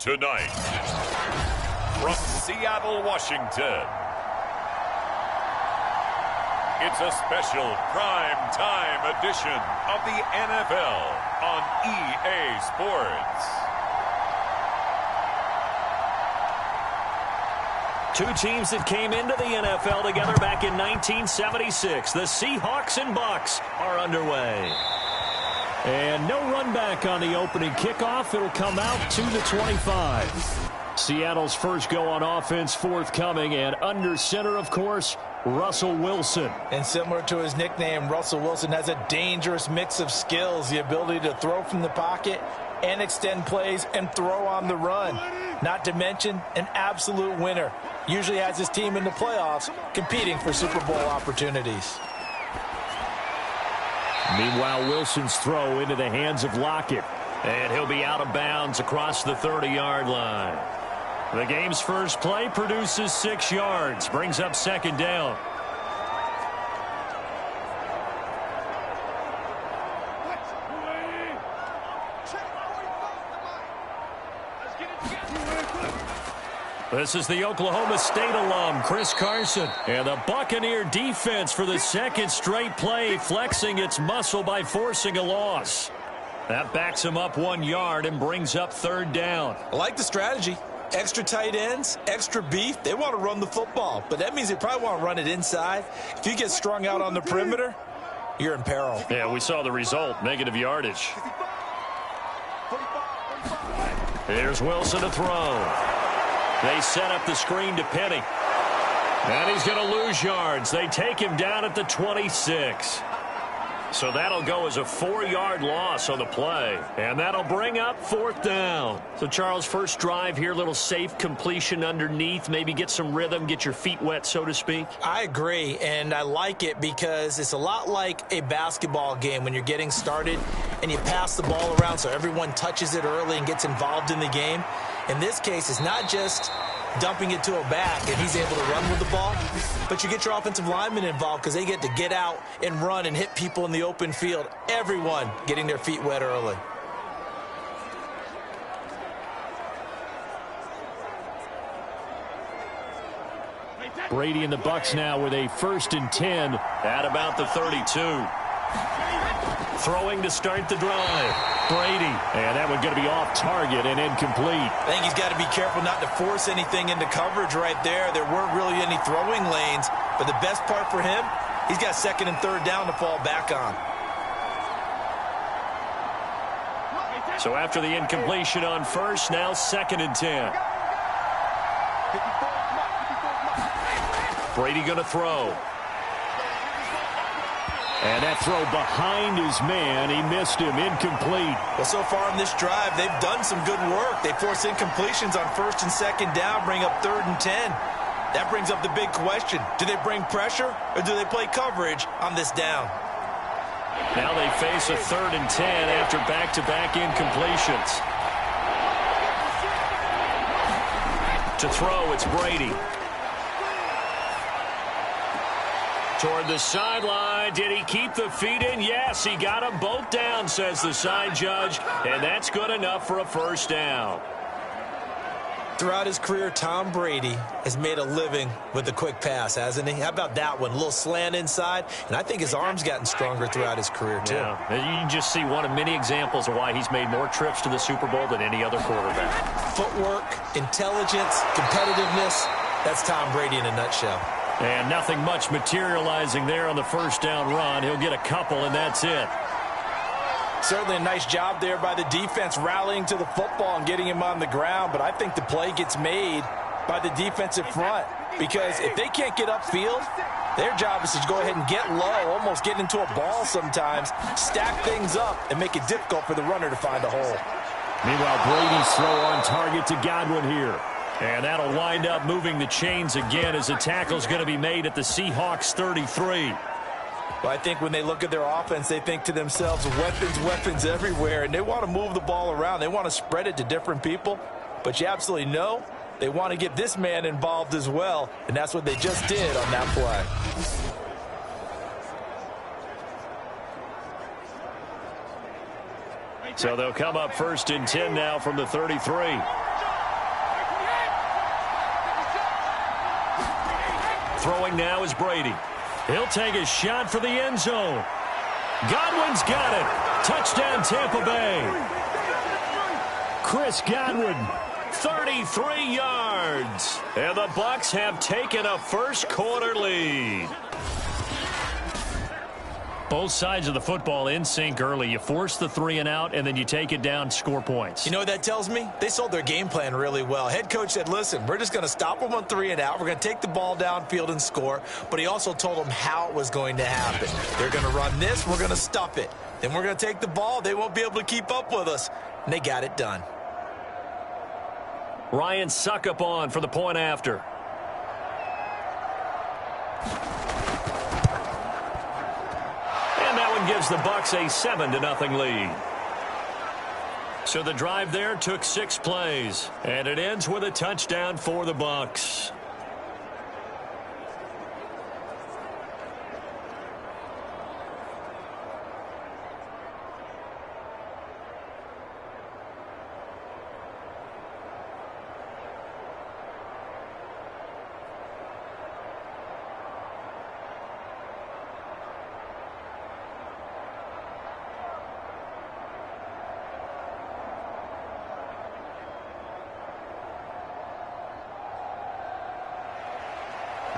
Tonight, from Seattle, Washington, it's a special prime time edition of the NFL on EA Sports. Two teams that came into the NFL together back in 1976. The Seahawks and Bucks are underway. And no run back on the opening kickoff. It'll come out to the 25. Seattle's first go on offense forthcoming, and under center, of course, Russell Wilson. And similar to his nickname, Russell Wilson has a dangerous mix of skills, the ability to throw from the pocket and extend plays and throw on the run. Not to mention an absolute winner. Usually has his team in the playoffs competing for Super Bowl opportunities. Meanwhile, Wilson's throw into the hands of Lockett. And he'll be out of bounds across the 30-yard line. The game's first play produces 6 yards. Brings up second down. This is the Oklahoma State alum, Chris Carson. And the Buccaneer defense for the second straight play, flexing its muscle by forcing a loss. That backs him up 1 yard and brings up third down. I like the strategy. Extra tight ends, extra beef. They want to run the football, but that means they probably want to run it inside. If you get strung out on the perimeter, you're in peril. Yeah, we saw the result, negative yardage. Here's Wilson to throw. They set up the screen to Penny. And he's going to lose yards. They take him down at the 26. So that'll go as a 4-yard loss on the play. And that'll bring up fourth down. So, Charles, first drive here, little safe completion underneath. Maybe get some rhythm, get your feet wet, so to speak. I agree, and I like it because it's a lot like a basketball game when you're getting started and you pass the ball around so everyone touches it early and gets involved in the game. In this case, it's not just dumping it to a back and he's able to run with the ball, but you get your offensive linemen involved because they get to get out and run and hit people in the open field. Everyone getting their feet wet early. Brady and the Bucks now with a 1st and 10 at about the 32. Throwing to start the drive. Brady. And that one's going to be off target and incomplete. I think he's got to be careful not to force anything into coverage right there. There weren't really any throwing lanes. But the best part for him, he's got second and third down to fall back on. So after the incompletion on first, now 2nd and 10. Brady going to throw. And that throw behind his man. He missed him. Incomplete. Well, so far in this drive, they've done some good work. They force incompletions on 1st and 2nd down, bring up 3rd and 10. That brings up the big question. Do they bring pressure or do they play coverage on this down? Now they face a 3rd and 10 after back-to-back incompletions. To throw, it's Brady. Toward the sideline. Did he keep the feet in? Yes, he got them both down, says the side judge. And that's good enough for a first down. Throughout his career, Tom Brady has made a living with the quick pass, hasn't he? How about that one? A little slant inside. And I think his arm's gotten stronger throughout his career, too. Yeah. You can just see one of many examples of why he's made more trips to the Super Bowl than any other quarterback. Footwork, intelligence, competitiveness. That's Tom Brady in a nutshell. And nothing much materializing there on the first down run. He'll get a couple, and that's it. Certainly a nice job there by the defense rallying to the football and getting him on the ground, but I think the play gets made by the defensive front because if they can't get upfield, their job is to go ahead and get low, almost get into a ball sometimes, stack things up, and make it difficult for the runner to find a hole. Meanwhile, Brady's throw on target to Godwin here. And that'll wind up moving the chains again as the tackle's going to be made at the Seahawks 33. Well, I think when they look at their offense, they think to themselves, weapons everywhere, and they want to move the ball around. They want to spread it to different people, but you absolutely know they want to get this man involved as well, and that's what they just did on that play. So they'll come up 1st and 10 now from the 33. Throwing now is Brady. He'll take a shot for the end zone. Godwin's got it. Touchdown, Tampa Bay. Chris Godwin, 33 yards. And the Bucs have taken a first quarter lead. Both sides of the football in sync early. You force the 3 and out, and then you take it down, score points. You know what that tells me? They sold their game plan really well. Head coach said, listen, we're just going to stop them on 3 and out. We're going to take the ball downfield and score. But he also told them how it was going to happen. They're going to run this. We're going to stuff it. Then we're going to take the ball. They won't be able to keep up with us. And they got it done. Ryan Suckup on for the point after. Gives the Bucs a 7-0 lead. So the drive there took 6 plays, and it ends with a touchdown for the Bucs.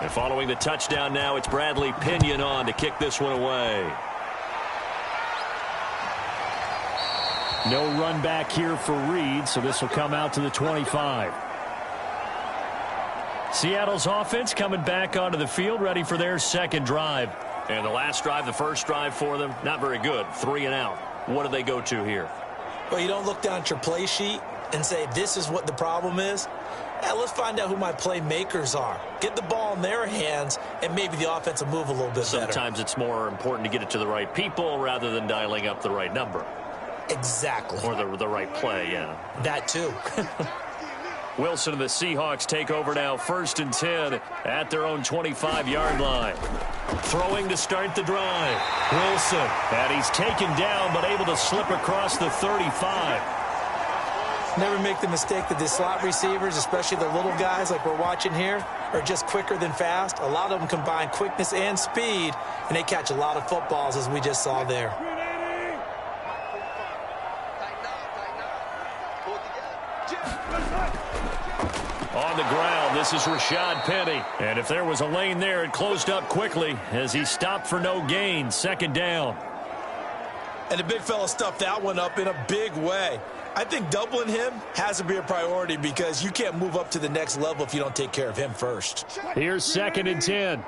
And following the touchdown now, it's Bradley Pinion on to kick this one away. No run back here for Reed, so this will come out to the 25. Seattle's offense coming back onto the field, ready for their second drive. And the last drive, the first drive for them, not very good. 3 and out. What do they go to here? Well, you don't look down at your play sheet and say, this is what the problem is. Yeah, let's find out who my playmakers are. Get the ball in their hands, and maybe the offense will move a little bit better. Sometimes it's more important to get it to the right people rather than dialing up the right number. Exactly. Or the right play, yeah. That too. Wilson and the Seahawks take over now, 1st and 10 at their own 25-yard line. Throwing to start the drive. Wilson, and he's taken down but able to slip across the 35. Never make the mistake that the slot receivers, especially the little guys like we're watching here, are just quicker than fast. A lot of them combine quickness and speed, and they catch a lot of footballs, as we just saw there. On the ground, this is Rashad Penny. And if there was a lane there, it closed up quickly as he stopped for no gain. 2nd down. And the big fella stuffed that one up in a big way. I think doubling him has to be a priority because you can't move up to the next level if you don't take care of him first. Here's 2nd and 10.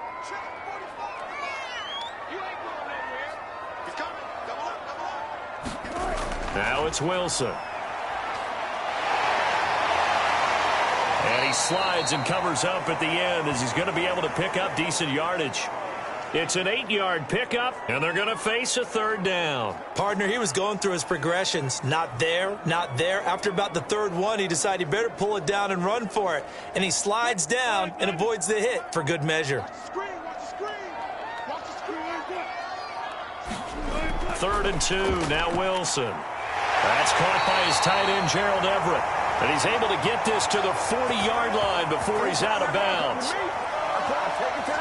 Now it's Wilson. And he slides and covers up at the end as he's going to be able to pick up decent yardage. It's an 8-yard pickup, and they're going to face a 3rd down. Partner, he was going through his progressions. Not there, not there. After about the 3rd one, he decided he better pull it down and run for it. And he slides down and avoids the hit for good measure. 3rd and 2, now Wilson. That's caught by his tight end, Gerald Everett. And he's able to get this to the 40-yard line before he's out of bounds.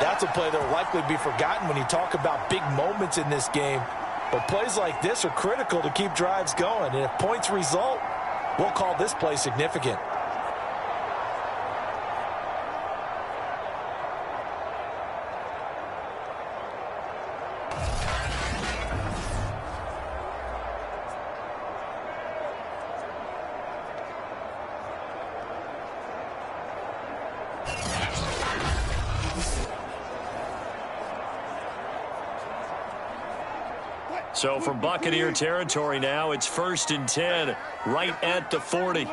That's a play that will likely be forgotten when you talk about big moments in this game. But plays like this are critical to keep drives going. And if points result, we'll call this play significant. So from Buccaneer territory now, it's 1st and 10, right at the 40.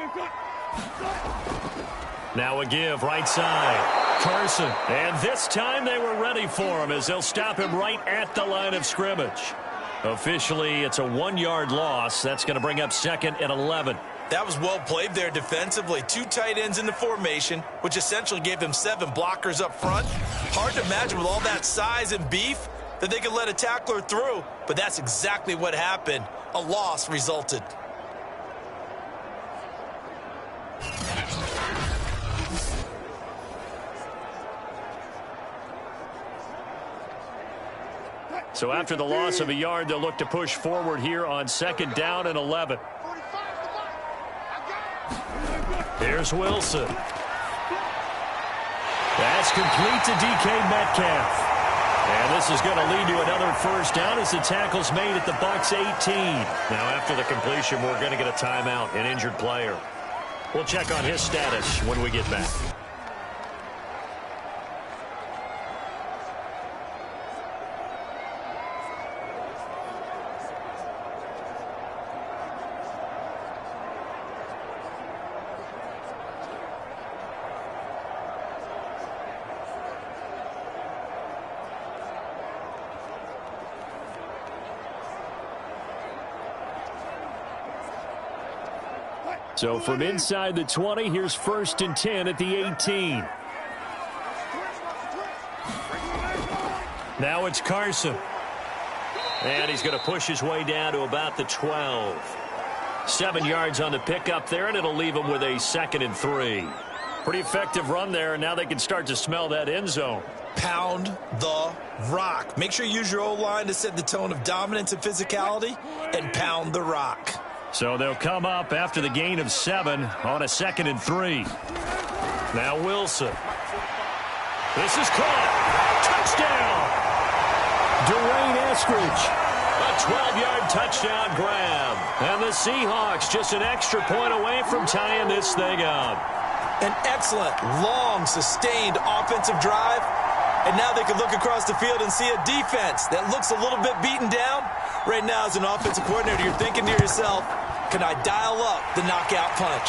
Now a give, right side. Carson. And this time they were ready for him as they'll stop him right at the line of scrimmage. Officially, it's a 1-yard loss. That's going to bring up 2nd and 11. That was well played there defensively. 2 tight ends in the formation, which essentially gave them 7 blockers up front. Hard to imagine with all that size and beef that they could let a tackler through, but that's exactly what happened. A loss resulted. So after the loss of a yard, they'll look to push forward here on 2nd down and 11. Here's Wilson. That's complete to DK Metcalf. And this is going to lead to another first down as the tackle's made at the Bucs 18. Now after the completion, we're going to get a timeout, an injured player. We'll check on his status when we get back. So from inside the 20, here's 1st and 10 at the 18. Now it's Carson. And he's going to push his way down to about the 12. 7 yards on the pickup there, and it'll leave him with a 2nd and 3. Pretty effective run there, and now they can start to smell that end zone. Pound the rock. Make sure you use your O-line to set the tone of dominance and physicality, and pound the rock. So they'll come up after the gain of 7 on a 2nd and 3. Now Wilson. This is caught. Touchdown. Dwayne Eskridge. A 12-yard touchdown grab. And the Seahawks just an extra point away from tying this thing up. An excellent, long, sustained offensive drive. And now they can look across the field and see a defense that looks a little bit beaten down. Right now, as an offensive coordinator, you're thinking to yourself, can I dial up the knockout punch?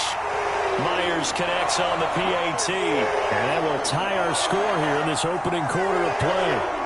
Myers connects on the PAT. And that will tie our score here in this opening quarter of play.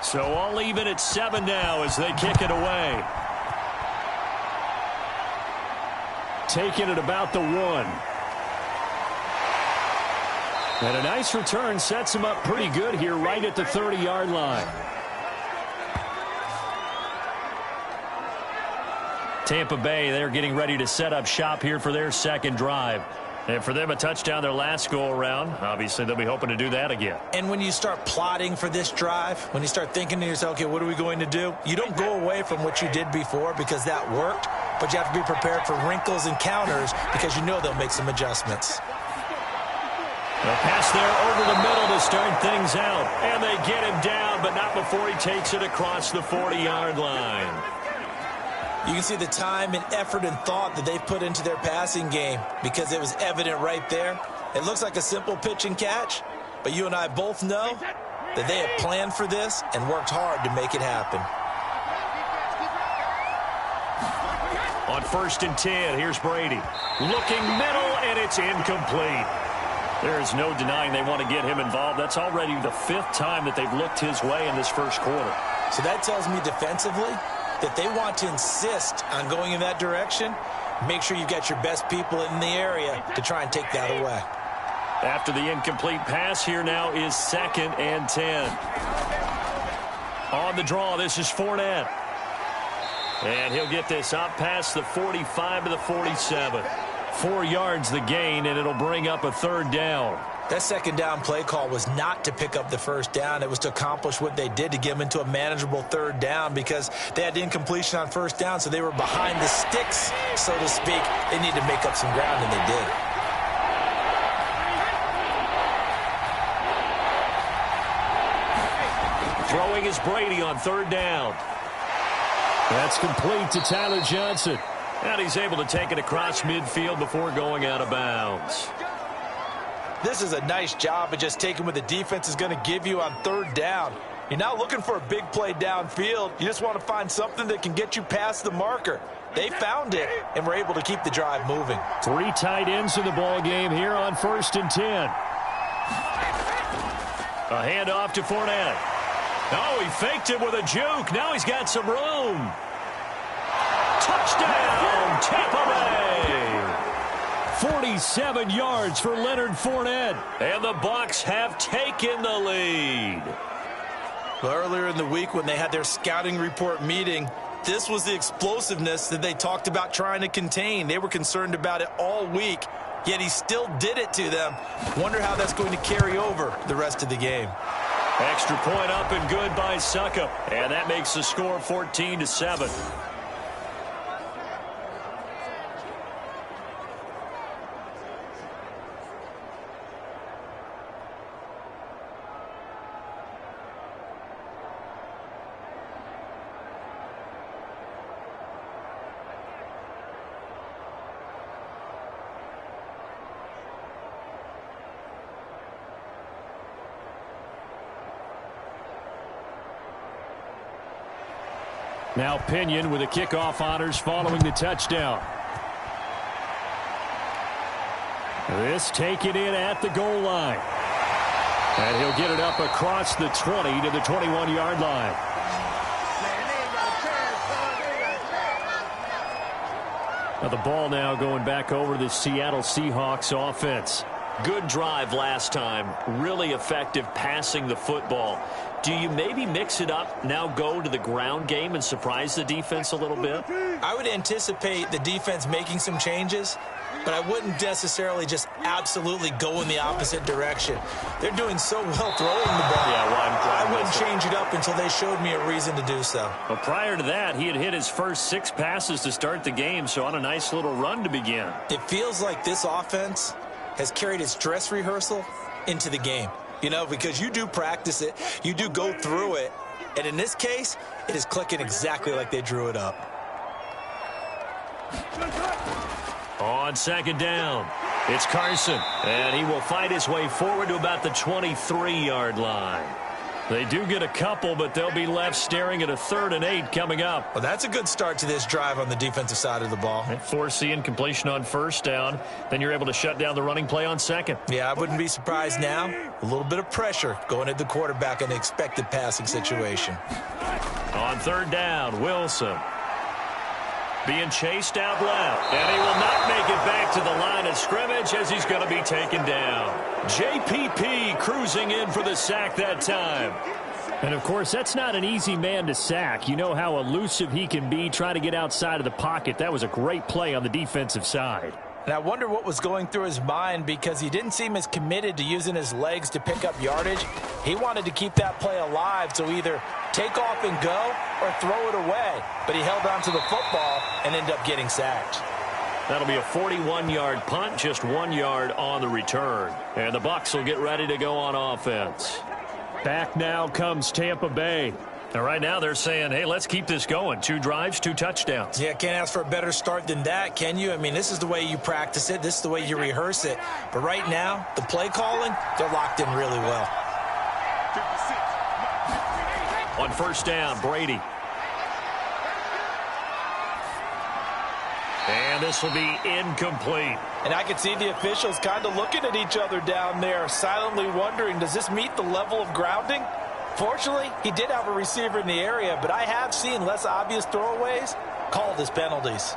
So all even at 7 now as they kick it away. Taking it about the 1. And a nice return sets him up pretty good here right at the 30-yard line. Tampa Bay, they're getting ready to set up shop here for their 2nd drive. And for them, a touchdown their last go-around. Obviously, they'll be hoping to do that again. And when you start plotting for this drive, when you start thinking to yourself, okay, what are we going to do? You don't go away from what you did before because that worked, but you have to be prepared for wrinkles and counters because you know they'll make some adjustments. A pass there over the middle to start things out. And they get him down, but not before he takes it across the 40-yard line. You can see the time and effort and thought that they've put into their passing game because it was evident right there. It looks like a simple pitch and catch, but you and I both know that they have planned for this and worked hard to make it happen. On 1st and 10, here's Brady. Looking middle, and it's incomplete. There is no denying they want to get him involved. That's already the 5th time that they've looked his way in this first quarter. So that tells me defensively that they want to insist on going in that direction. Make sure you've got your best people in the area to try and take that away. After the incomplete pass, here now is 2nd and 10. On the draw, this is Fournette. And he'll get this up past the 45 to the 47. 4 yards the gain, and it'll bring up a 3rd down. That 2nd down play call was not to pick up the 1st down. It was to accomplish what they did to get them into a manageable 3rd down because they had incompletion on 1st down, so they were behind the sticks, so to speak. They needed to make up some ground, and they did. Throwing is Brady on 3rd down. That's complete to Tyler Johnson. And he's able to take it across midfield before going out of bounds. This is a nice job of just taking what the defense is going to give you on 3rd down. You're not looking for a big play downfield. You just want to find something that can get you past the marker. They found it and were able to keep the drive moving. 3 tight ends in the ball game here on 1st and 10. A handoff to Fournette. Oh, he faked it with a juke. Now he's got some room. Touchdown, Tampa Bay. 47 yards for Leonard Fournette. And the Bucs have taken the lead. Well, earlier in the week when they had their scouting report meeting, this was the explosiveness that they talked about trying to contain. They were concerned about it all week, yet he still did it to them. Wonder how that's going to carry over the rest of the game. Extra point up and good by Succop. And that makes the score 14-7. Now Pinion with the kickoff honors following the touchdown. This taken in at the goal line. And he'll get it up across the 20 to the 21-yard line. Now the ball now going back over to the Seattle Seahawks offense. Good drive last time. Really effective passing the football. Do you maybe mix it up, now go to the ground game and surprise the defense a little bit? I would anticipate the defense making some changes, but I wouldn't necessarily just absolutely go in the opposite direction. They're doing so well throwing the ball. Yeah, well, I wouldn't change it up until they showed me a reason to do so. Well, prior to that, he had hit his first 6 passes to start the game, so on a nice little run to begin. It feels like this offense has carried its dress rehearsal into the game. You know, because you do practice it, you do go through it, and in this case, it is clicking exactly like they drew it up. On 2nd down, it's Carson, and he will fight his way forward to about the 23-yard line. They do get a couple, but they'll be left staring at a 3rd and 8 coming up. Well, that's a good start to this drive on the defensive side of the ball. Force the incompletion on 1st down. Then you're able to shut down the running play on 2nd. Yeah, I wouldn't be surprised now. A little bit of pressure going at the quarterback in the expected passing situation. On 3rd down, Wilson. Being chased out left. And he will not make it back to the line of scrimmage as he's going to be taken down. JPP cruising in for the sack that time. And, of course, that's not an easy man to sack. You know how elusive he can be trying to get outside of the pocket. That was a great play on the defensive side. And I wonder what was going through his mind because he didn't seem as committed to using his legs to pick up yardage. He wanted to keep that play alive, so either take off and go or throw it away. But he held on to the football and ended up getting sacked. That'll be a 41-yard punt, just 1 yard on the return. And the Bucs will get ready to go on offense. Back now comes Tampa Bay. And right now they're saying, hey, let's keep this going. 2 drives, 2 touchdowns. Yeah, can't ask for a better start than that, can you? I mean, this is the way you practice it. This is the way you rehearse it. But right now, the play calling, they're locked in really well. On 1st down, Brady. And this will be incomplete. And I can see the officials kind of looking at each other down there, silently wondering, does this meet the level of grounding? Fortunately, he did have a receiver in the area, but I have seen less obvious throwaways called as penalties.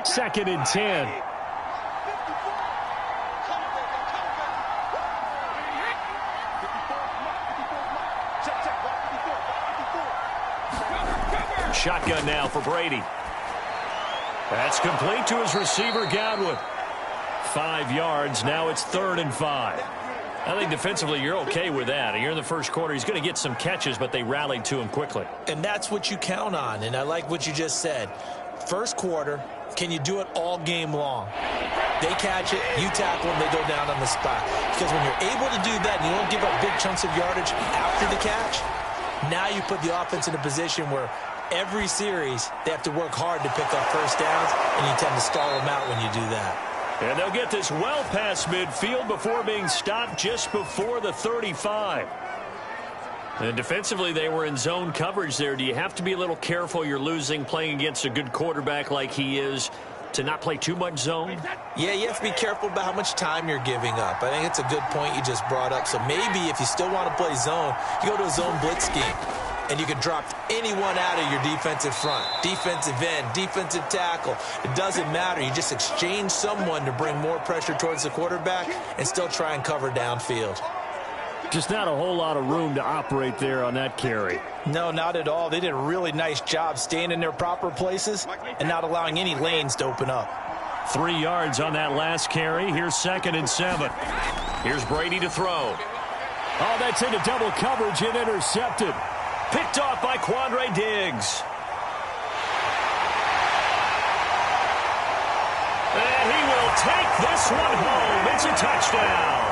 2nd and 10. Shotgun now for Brady. That's complete to his receiver, Godwin. 5 yards. Now it's 3rd and 5. I think defensively you're okay with that. You're in the first quarter. He's going to get some catches, but they rallied to him quickly. And that's what you count on, and I like what you just said. First quarter, can you do it all game long? They catch it, you tackle them, they go down on the spot. Because when you're able to do that and you don't give up big chunks of yardage after the catch, now you put the offense in a position where every series they have to work hard to pick up first downs, and you tend to stall them out when you do that. And they'll get this well past midfield before being stopped just before the 35. And defensively, they were in zone coverage there. Do you have to be a little careful? You're losing playing against a good quarterback like he is to not play too much zone? Yeah, you have to be careful about how much time you're giving up. I think it's a good point you just brought up. So maybe if you still want to play zone, you go to a zone blitz scheme. And you can drop anyone out of your defensive front, defensive end, defensive tackle. It doesn't matter. You just exchange someone to bring more pressure towards the quarterback and still try and cover downfield. Just not a whole lot of room to operate there on that carry. No, not at all. They did a really nice job staying in their proper places and not allowing any lanes to open up. 3 yards on that last carry. Here's 2nd and 7. Here's Brady to throw. Oh, that's into double coverage and intercepted. Picked off by Quandre Diggs. And he will take this one home. It's a touchdown.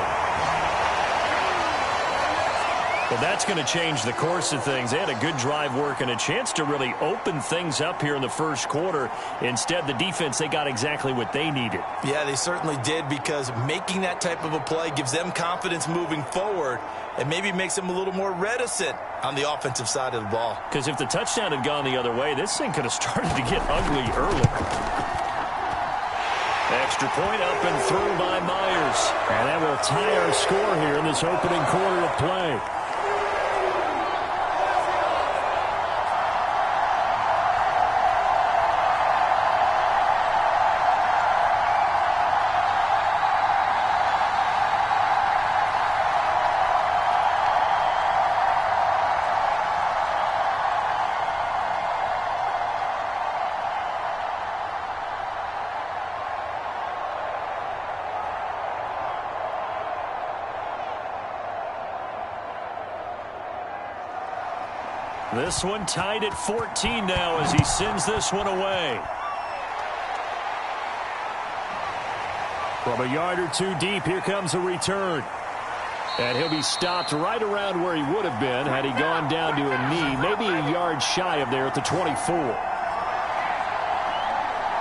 Well, that's going to change the course of things. They had a good drive work and a chance to really open things up here in the first quarter. Instead, the defense, they got exactly what they needed. Yeah, they certainly did, because making that type of a play gives them confidence moving forward and maybe makes them a little more reticent on the offensive side of the ball. Because if the touchdown had gone the other way, this thing could have started to get ugly early. Extra point up and through by Myers. And that will tie our score here in this opening quarter of play. This one tied at 14 now as he sends this one away. From a yard or two deep, here comes a return. And he'll be stopped right around where he would have been had he gone down to a knee, maybe a yard shy of there at the 24.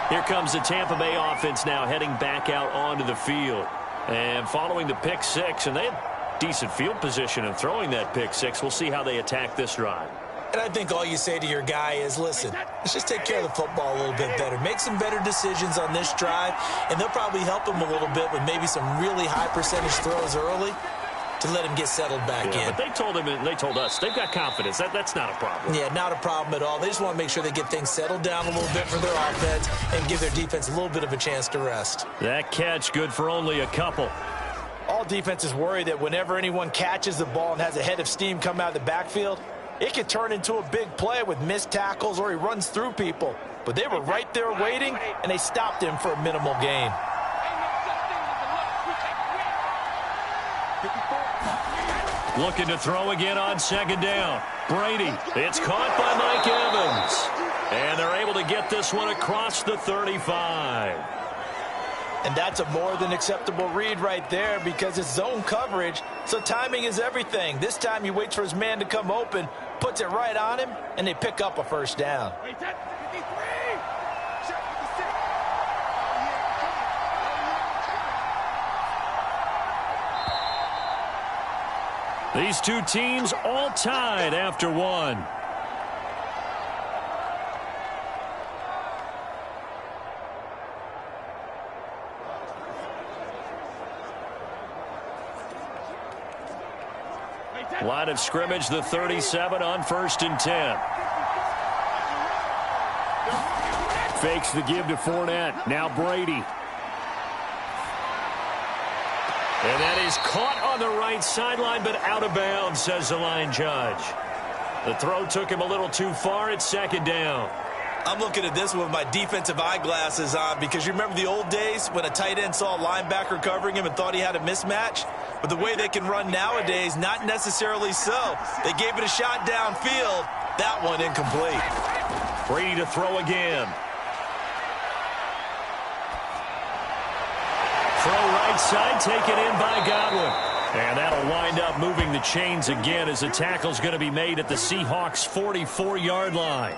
Here comes the Tampa Bay offense now heading back out onto the field. And following the pick six, and they had decent field position in throwing that pick six. We'll see how they attack this drive. And I think all you say to your guy is, listen, let's just take care of the football a little bit better. Make some better decisions on this drive, and they'll probably help him a little bit with maybe some really high percentage throws early to let him get settled back in. But they told him and they told us they've got confidence. That's not a problem. Yeah, not a problem at all. They just want to make sure they get things settled down a little bit for their offense and give their defense a little bit of a chance to rest. That catch good for only a couple. All defenses worry that whenever anyone catches the ball and has a head of steam come out of the backfield, it could turn into a big play with missed tackles or he runs through people. But they were right there waiting, and they stopped him for a minimal gain. Looking to throw again on 2nd down. Brady. It's caught by Mike Evans. And they're able to get this one across the 35. And that's a more than acceptable read right there because it's zone coverage, so timing is everything. This time he waits for his man to come open, puts it right on him, and they pick up a first down. These two teams all tied after one. Line of scrimmage, the 37 on 1st and 10. Fakes the give to Fournette. Now Brady. And that is caught on the right sideline, but out of bounds, says the line judge. The throw took him a little too far at 2nd down. I'm looking at this with my defensive eyeglasses on because you remember the old days when a tight end saw a linebacker covering him and thought he had a mismatch? But the way they can run nowadays, not necessarily so. They gave it a shot downfield. That one incomplete. Brady to throw again. Throw right side, taken in by Godwin. And that'll wind up moving the chains again as the tackle's going to be made at the Seahawks' 44-yard line.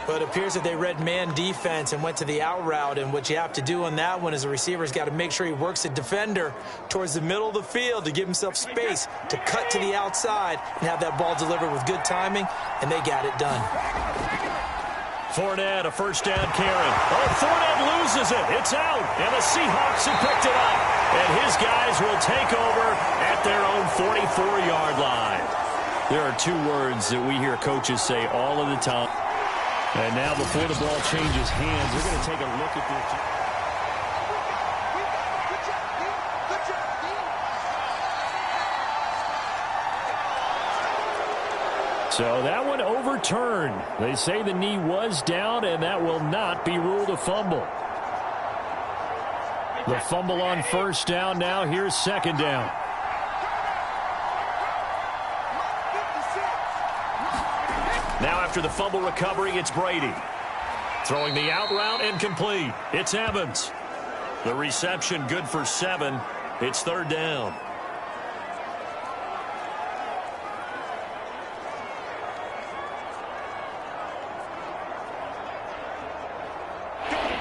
Well, it appears that they read man defense and went to the out route, and what you have to do on that one is the receiver's got to make sure he works the defender towards the middle of the field to give himself space to cut to the outside and have that ball delivered with good timing, and they got it done. Fournette, a first down carry. Oh, Fournette loses it. It's out, and the Seahawks have picked it up. And his guys will take over at their own 44-yard line. There are two words that we hear coaches say all of the time. And now before the ball changes hands, we're going to take a look at this. So that one overturned. They say the knee was down, and that will not be ruled a fumble. The fumble on first down now. Here's second down. Now after the fumble recovery, it's Brady. Throwing the out route and complete. It's Evans. The reception good for 7. It's third down.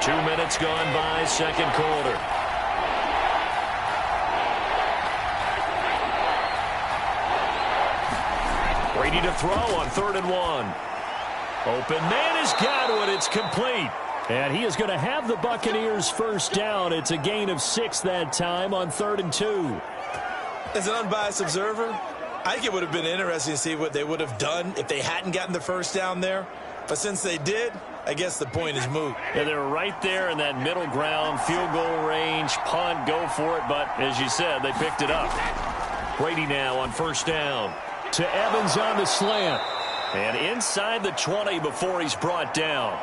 Two minutes gone by, second quarter. Brady to throw on 3rd and 1. Open man has got it. It's complete. And he is going to have the Buccaneers first down. It's a gain of 6 that time on 3rd and 2. As an unbiased observer, I think it would have been interesting to see what they would have done if they hadn't gotten the first down there. But since they did, I guess the point is moot. Yeah, they were right there in that middle ground, field goal range, punt, go for it. But as you said, they picked it up. Brady now on first down. To Evans on the slant. And inside the 20 before he's brought down.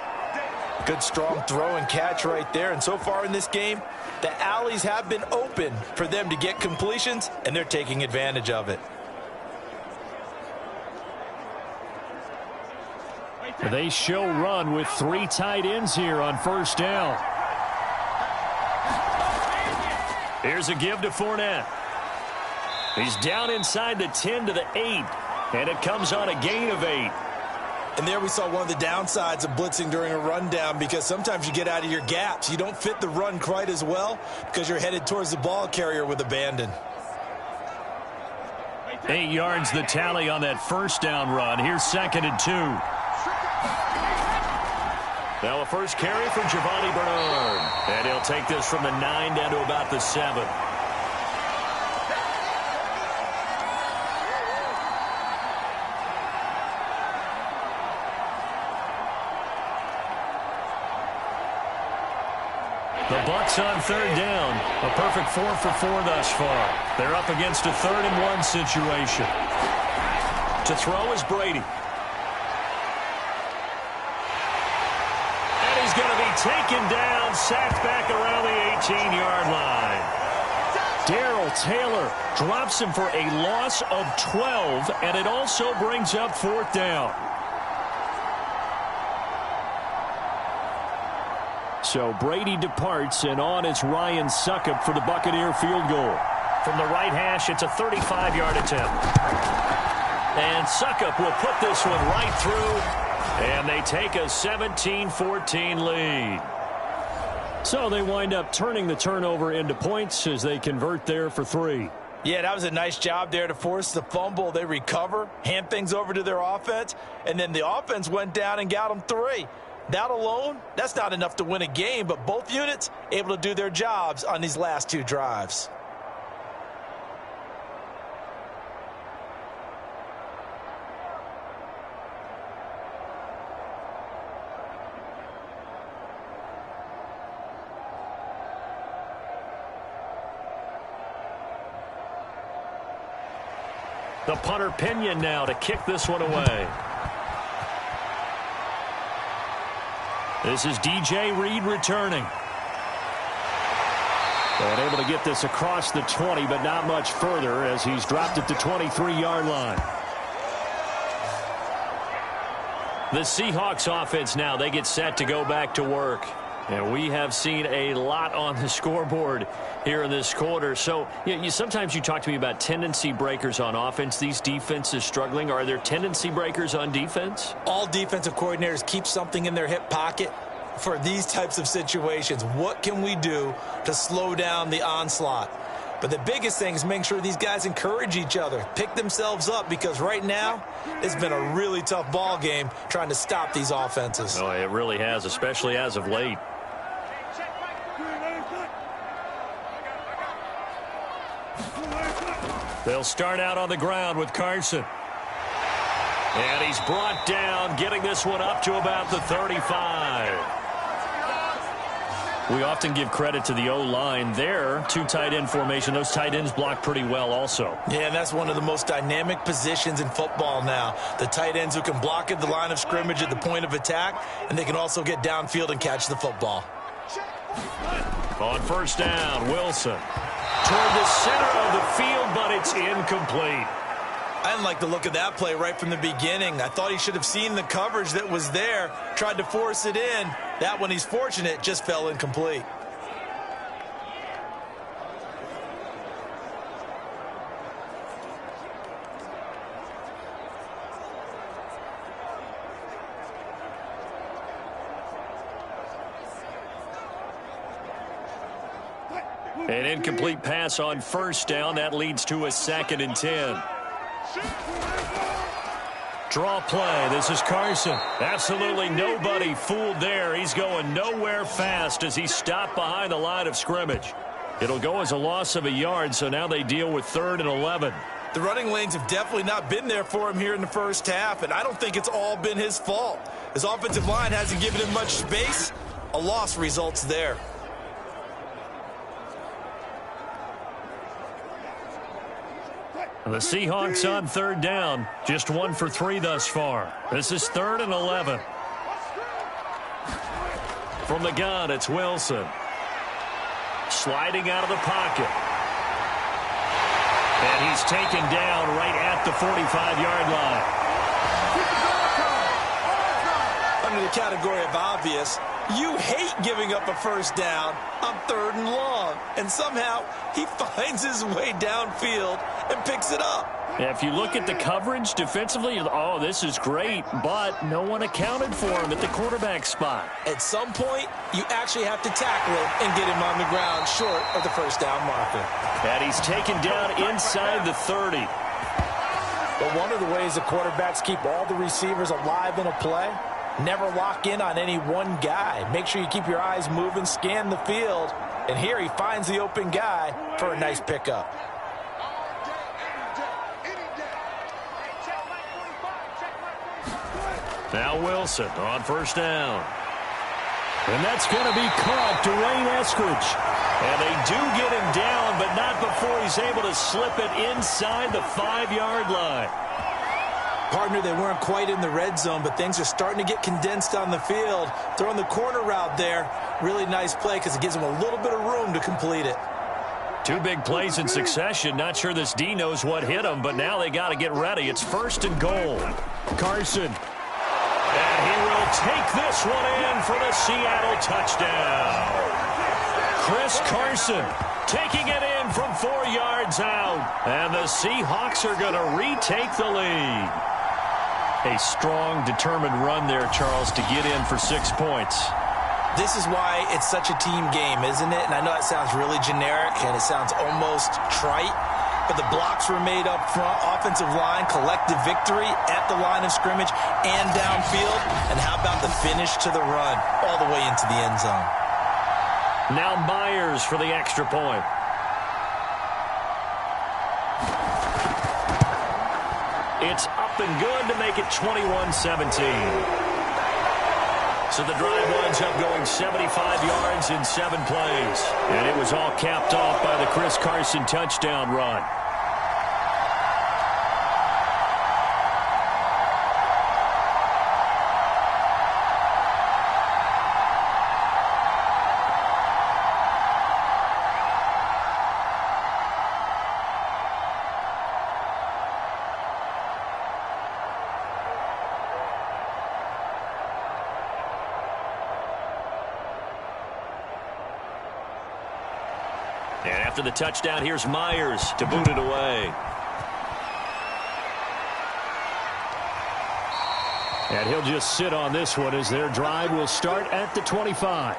Good strong throw and catch right there. And so far in this game, the alleys have been open for them to get completions, and they're taking advantage of it. They show run with 3 tight ends here on first down. Here's a give to Fournette. He's down inside the 10 to the 8, and it comes on a gain of 8. And there we saw one of the downsides of blitzing during a rundown, because sometimes you get out of your gaps. You don't fit the run quite as well because you're headed towards the ball carrier with abandon. 8 yards the tally on that first down run. Here's 2nd and 2. Now a first carry for Giovanni Bernard. And he'll take this from the 9 down to about the 7. The Bucs on 3rd down. A perfect 4 for 4 thus far. They're up against a 3rd and 1 situation. To throw is Brady. And he's going to be taken down, sacked back around the 18-yard line. Darrell Taylor drops him for a loss of 12, and it also brings up 4th down. So Brady departs, and on it's Ryan Succop for the Buccaneer field goal. From the right hash, it's a 35-yard attempt. And Succop will put this one right through, and they take a 17-14 lead. So they wind up turning the turnover into points as they convert there for 3. Yeah, that was a nice job there to force the fumble. They recover, hand things over to their offense, and then the offense went down and got them 3. That alone, that's not enough to win a game, but both units able to do their jobs on these last 2 drives. The punter Pinion now to kick this one away. This is DJ Reed returning. And able to get this across the 20, but not much further as he's dropped at the 23-yard line. The Seahawks offense now, they get set to go back to work. And we have seen a lot on the scoreboard here in this quarter. So sometimes you talk to me about tendency breakers on offense. These defenses struggling. Are there tendency breakers on defense? All defensive coordinators keep something in their hip pocket for these types of situations. What can we do to slow down the onslaught? But the biggest thing is making sure these guys encourage each other, pick themselves up, because right now it's been a really tough ball game trying to stop these offenses. Oh, it really has, especially as of late. They'll start out on the ground with Carson. And he's brought down, getting this one up to about the 35. We often give credit to the O-line there. Two tight end formation. Those tight ends block pretty well also. Yeah, and that's one of the most dynamic positions in football now. The tight ends who can block at the line of scrimmage at the point of attack, and they can also get downfield and catch the football. On first down, Wilson. Toward the center of the field, but it's incomplete. I didn't like the look of that play right from the beginning. I thought he should have seen the coverage that was there, tried to force it in. That one, he's fortunate, just fell incomplete. An incomplete pass on first down. That leads to a 2nd and 10. Draw play. This is Carson. Absolutely nobody fooled there. He's going nowhere fast as he stopped behind the line of scrimmage. It'll go as a loss of a yard, so now they deal with 3rd and 11. The running lanes have definitely not been there for him here in the first half, and I don't think it's all been his fault. His offensive line hasn't given him much space. A loss results there. The Seahawks on 3rd down. Just 1 for 3 thus far. This is 3rd and 11. From the gun, it's Wilson. Sliding out of the pocket. And he's taken down right at the 45-yard line. Under the category of obvious, you hate giving up a first down on 3rd and long. And somehow he finds his way downfield and picks it up. Yeah, if you look at the coverage defensively, oh, this is great, but no one accounted for him at the quarterback spot. At some point, you actually have to tackle him and get him on the ground short of the first down marker. And he's taken down inside the 30. But one of the ways the quarterbacks keep all the receivers alive in a play, never lock in on any one guy. Make sure you keep your eyes moving, scan the field. And here he finds the open guy for a nice pickup. Now Wilson on first down. And that's going to be caught, Dwayne Eskridge. And they do get him down, but not before he's able to slip it inside the 5-yard line. Partner, they weren't quite in the red zone, but things are starting to get condensed on the field. Throwing the corner route there, really nice play because it gives them a little bit of room to complete it. 2 big plays in succession. Not sure this D knows what hit him, but now they got to get ready. It's 1st and goal. Carson. And he will take this one in for the Seattle touchdown. Chris Carson taking it in from 4 yards out. And the Seahawks are going to retake the lead. A strong, determined run there, Charles, to get in for 6 points. This is why it's such a team game, isn't it? And I know it sounds really generic and it sounds almost trite, but the blocks were made up front, offensive line, collective victory at the line of scrimmage and downfield. And how about the finish to the run all the way into the end zone? Now Myers for the extra point. It's up and good to make it 21-17. So the drive winds up going 75 yards in 7 plays. And it was all capped off by the Chris Carson touchdown run. And after the touchdown, here's Myers to boot it away. And he'll just sit on this one as their drive will start at the 25.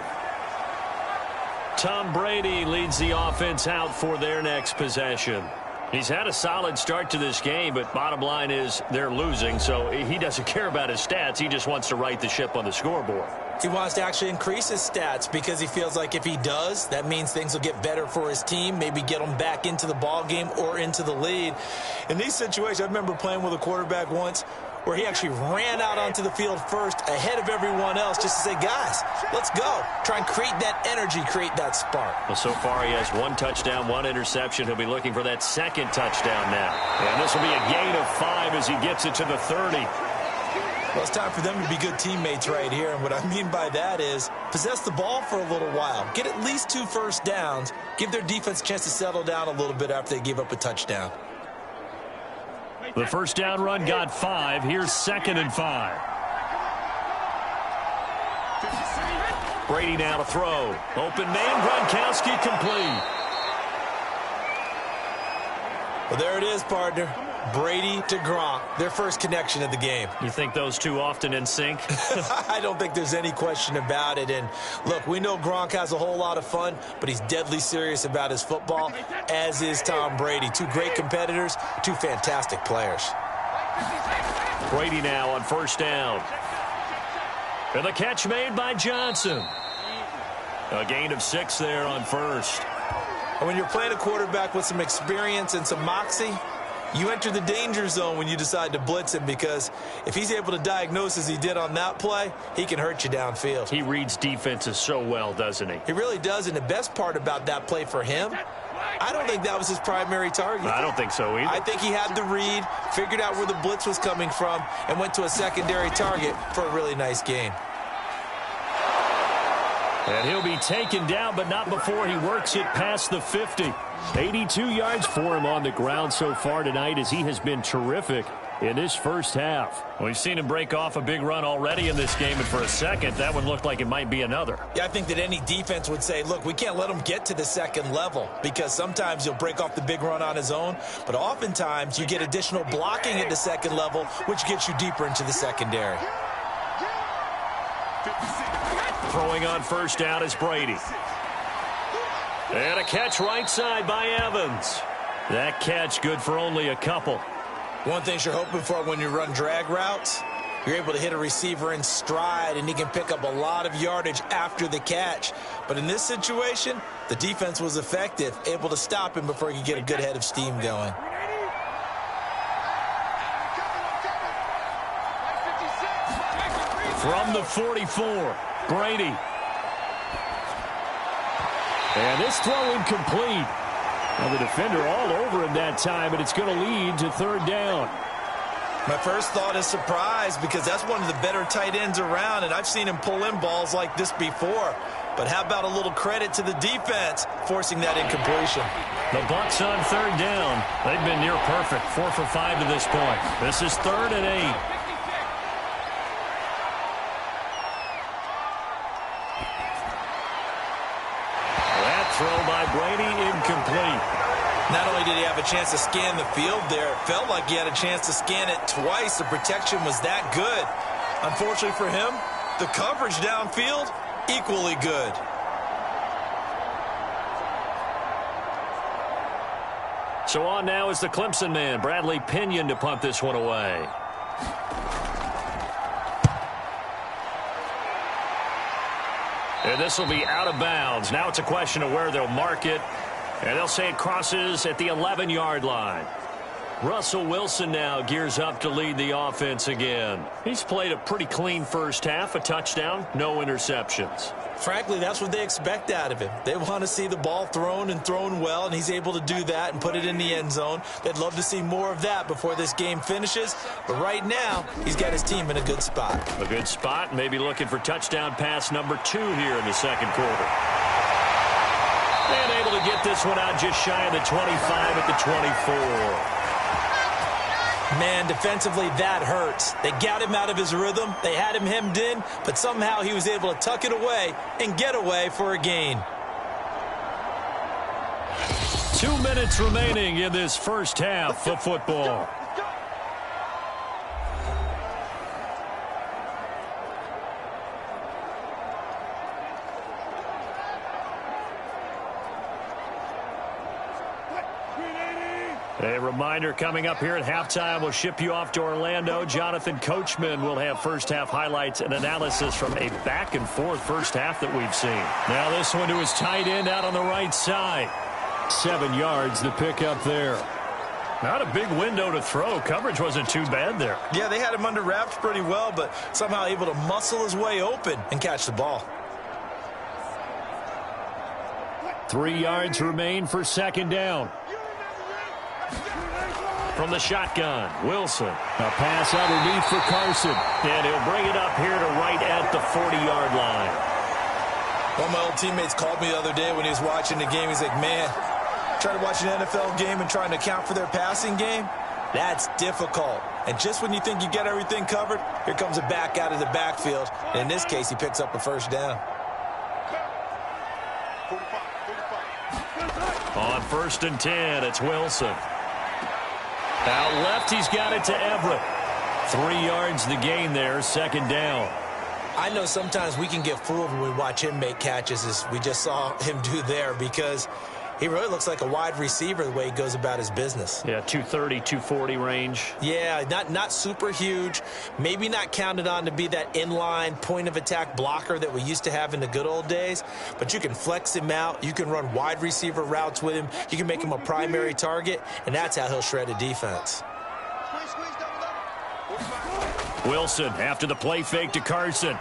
Tom Brady leads the offense out for their next possession. He's had a solid start to this game, but bottom line is they're losing, so he doesn't care about his stats. He just wants to right the ship on the scoreboard. He wants to actually increase his stats because he feels like if he does, that means things will get better for his team, maybe get them back into the ball game or into the lead. In these situations, I remember playing with a quarterback once where he actually ran out onto the field first ahead of everyone else just to say, guys, let's go. Try and create that energy, create that spark. Well, so far he has 1 touchdown, 1 interception. He'll be looking for that second touchdown now. And this will be a gain of 5 as he gets it to the 30. Well, it's time for them to be good teammates right here. And what I mean by that is possess the ball for a little while. Get at least 2 first downs. Give their defense a chance to settle down a little bit after they give up a touchdown. The first down run got 5. Here's 2nd and 5. Brady now to throw. Open man, Gronkowski complete. Well, there it is, partner. Brady to Gronk, their first connection of the game. You think those two often in sync? I don't think there's any question about it. And look, we know Gronk has a whole lot of fun, but he's deadly serious about his football, as is Tom Brady. 2 great competitors, 2 fantastic players. Brady now on first down. And the catch made by Johnson. A gain of 6 there on first. And when you're playing a quarterback with some experience and some moxie, you enter the danger zone when you decide to blitz him, because if he's able to diagnose as he did on that play, he can hurt you downfield. He reads defenses so well, doesn't he? He really does, and the best part about that play for him, I don't think that was his primary target. I don't think so either. I think he had the read, figured out where the blitz was coming from, and went to a secondary target for a really nice gain. And he'll be taken down, but not before he works it past the 50. 82 yards for him on the ground so far tonight, as he has been terrific in this first half. We've seen him break off a big run already in this game, and for a second, that one looked like it might be another. Yeah, I think that any defense would say, look, we can't let him get to the second level, because sometimes he'll break off the big run on his own, but oftentimes you get additional blocking at the second level, which gets you deeper into the secondary. Throwing on first down is Brady. And a catch right side by Evans. That catch good for only a couple. One thing you're hoping for when you run drag routes, you're able to hit a receiver in stride, and he can pick up a lot of yardage after the catch. But in this situation, the defense was effective, able to stop him before he could get a good head of steam going. From the 44, Brady. And this throw incomplete. Now the defender all over him that time, and it's going to lead to 3rd down. My first thought is surprise, because that's one of the better tight ends around, and I've seen him pull in balls like this before. But how about a little credit to the defense forcing that incompletion? The Bucs on 3rd down. They've been near perfect, 4 for 5 to this point. This is 3rd and 8. Throw by Brady, incomplete. Not only did he have a chance to scan the field there, it felt like he had a chance to scan it twice. The protection was that good. Unfortunately for him, the coverage downfield, equally good. So on now is the Clemson man, Bradley Pinion, to punt this one away. And this will be out of bounds. Now it's a question of where they'll mark it. And they'll say it crosses at the 11-yard line. Russell Wilson now gears up to lead the offense again. He's played a pretty clean first half, a touchdown, no interceptions. Frankly, that's what they expect out of him. They want to see the ball thrown and thrown well, and he's able to do that and put it in the end zone. They'd love to see more of that before this game finishes. But right now, he's got his team in a good spot. A good spot, maybe looking for touchdown pass number 2 here in the second quarter. And able to get this one out just shy of the 25 at the 24. Man, defensively, that hurts. They got him out of his rhythm. They had him hemmed in, but somehow he was able to tuck it away and get away for a gain. 2 minutes remaining in this first half of football. A reminder coming up here at halftime. We'll ship you off to Orlando. Jonathan Coachman will have first half highlights and analysis from a back and forth first half that we've seen. Now this one to his tight end out on the right side. 7 yards the pick up there. Not a big window to throw. Coverage wasn't too bad there. Yeah, they had him under wraps pretty well, but somehow able to muscle his way open and catch the ball. 3 yards remain for second down. From the shotgun, Wilson. A pass underneath for Carson. And he'll bring it up here to right at the 40-yard line. One of my old teammates called me the other day when he was watching the game. He's like, man, trying to watch an NFL game and trying to account for their passing game, that's difficult. And just when you think you get everything covered, here comes a back out of the backfield. And in this case, he picks up a first down. On 1st and 10, it's Wilson. Out left, he's got it to Everett. 3 yards the gain there, second down. I know sometimes we can get fooled when we watch him make catches, as we just saw him do there, because he really looks like a wide receiver the way he goes about his business. Yeah, 230, 240 range. Yeah, not super huge. Maybe not counted on to be that inline point-of-attack blocker that we used to have in the good old days. But you can flex him out. You can run wide receiver routes with him. You can make him a primary target, and that's how he'll shred a defense. Wilson after the play fake to Carson.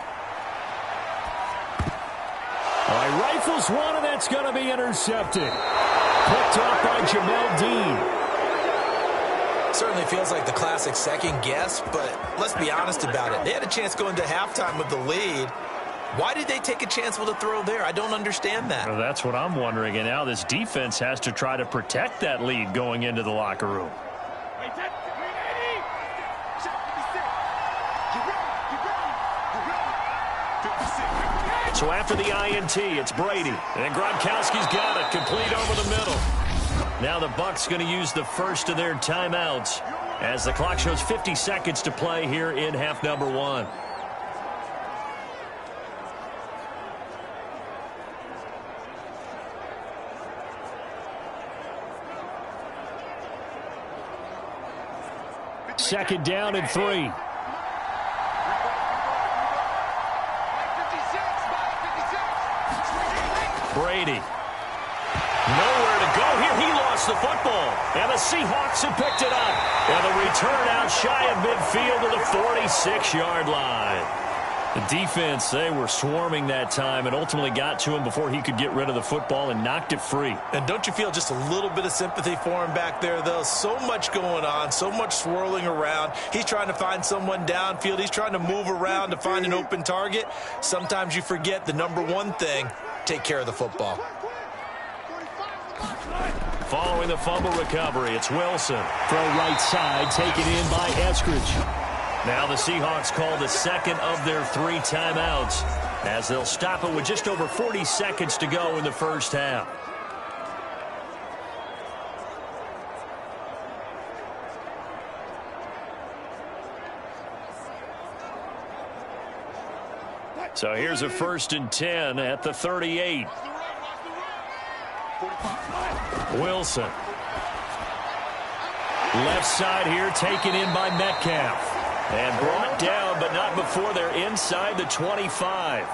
All right, rifles one, and that's going to be intercepted. Picked off by Jamel Dean. Certainly feels like the classic second guess, but let's be honest about it. They had a chance going into halftime with the lead. Why did they take a chance with a throw there? I don't understand that. Well, that's what I'm wondering. And now this defense has to try to protect that lead going into the locker room. So after the INT, it's Brady. And Gronkowski's got it, complete over the middle. Now the Bucs going to use the first of their timeouts as the clock shows 50 seconds to play here in half number 1. Second down and 3. Brady. Nowhere to go here. He lost the football. And the Seahawks have picked it up. And the return out shy of midfield to the 46-yard line. The defense, they were swarming that time and ultimately got to him before he could get rid of the football and knocked it free. And don't you feel just a little bit of sympathy for him back there, though? So much going on, so much swirling around. He's trying to find someone downfield. He's trying to move around to find an open target. Sometimes you forget the number one thing, take care of the football. Following the fumble recovery, it's Wilson. Throw right side, taken in by Eskridge. Now the Seahawks call the second of their 3 timeouts as they'll stop it with just over 40 seconds to go in the first half. So here's a 1st and 10 at the 38. Wilson. Left side here taken in by Metcalf. And brought down, but not before they're inside the 25.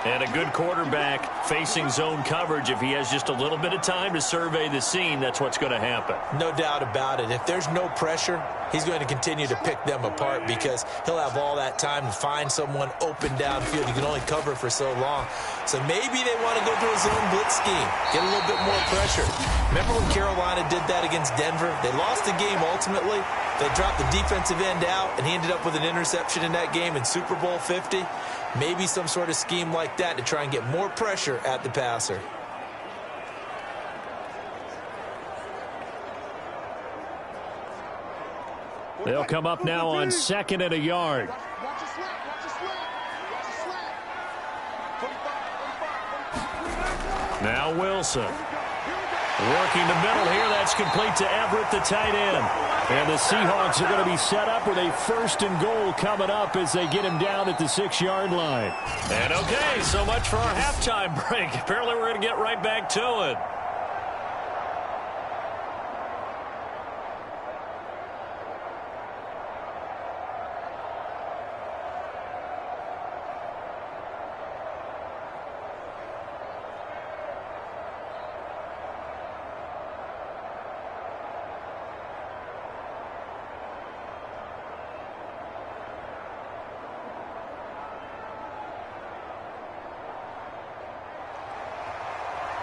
And a good quarterback facing zone coverage. If he has just a little bit of time to survey the scene, that's what's going to happen. No doubt about it. If there's no pressure, he's going to continue to pick them apart because he'll have all that time to find someone open downfield. You can only cover for so long. So maybe they want to go through a zone blitz scheme, get a little bit more pressure. Remember when Carolina did that against Denver? They lost the game ultimately. They dropped the defensive end out, and he ended up with an interception in that game in Super Bowl 50. Maybe some sort of scheme like that to try and get more pressure at the passer. They'll come up now on 2nd and a yard. Now Wilson. Working the middle here, that's complete to Everett, the tight end. And the Seahawks are going to be set up with a 1st and goal coming up as they get him down at the 6-yard line. And okay, so much for our halftime break. Apparently we're going to get right back to it.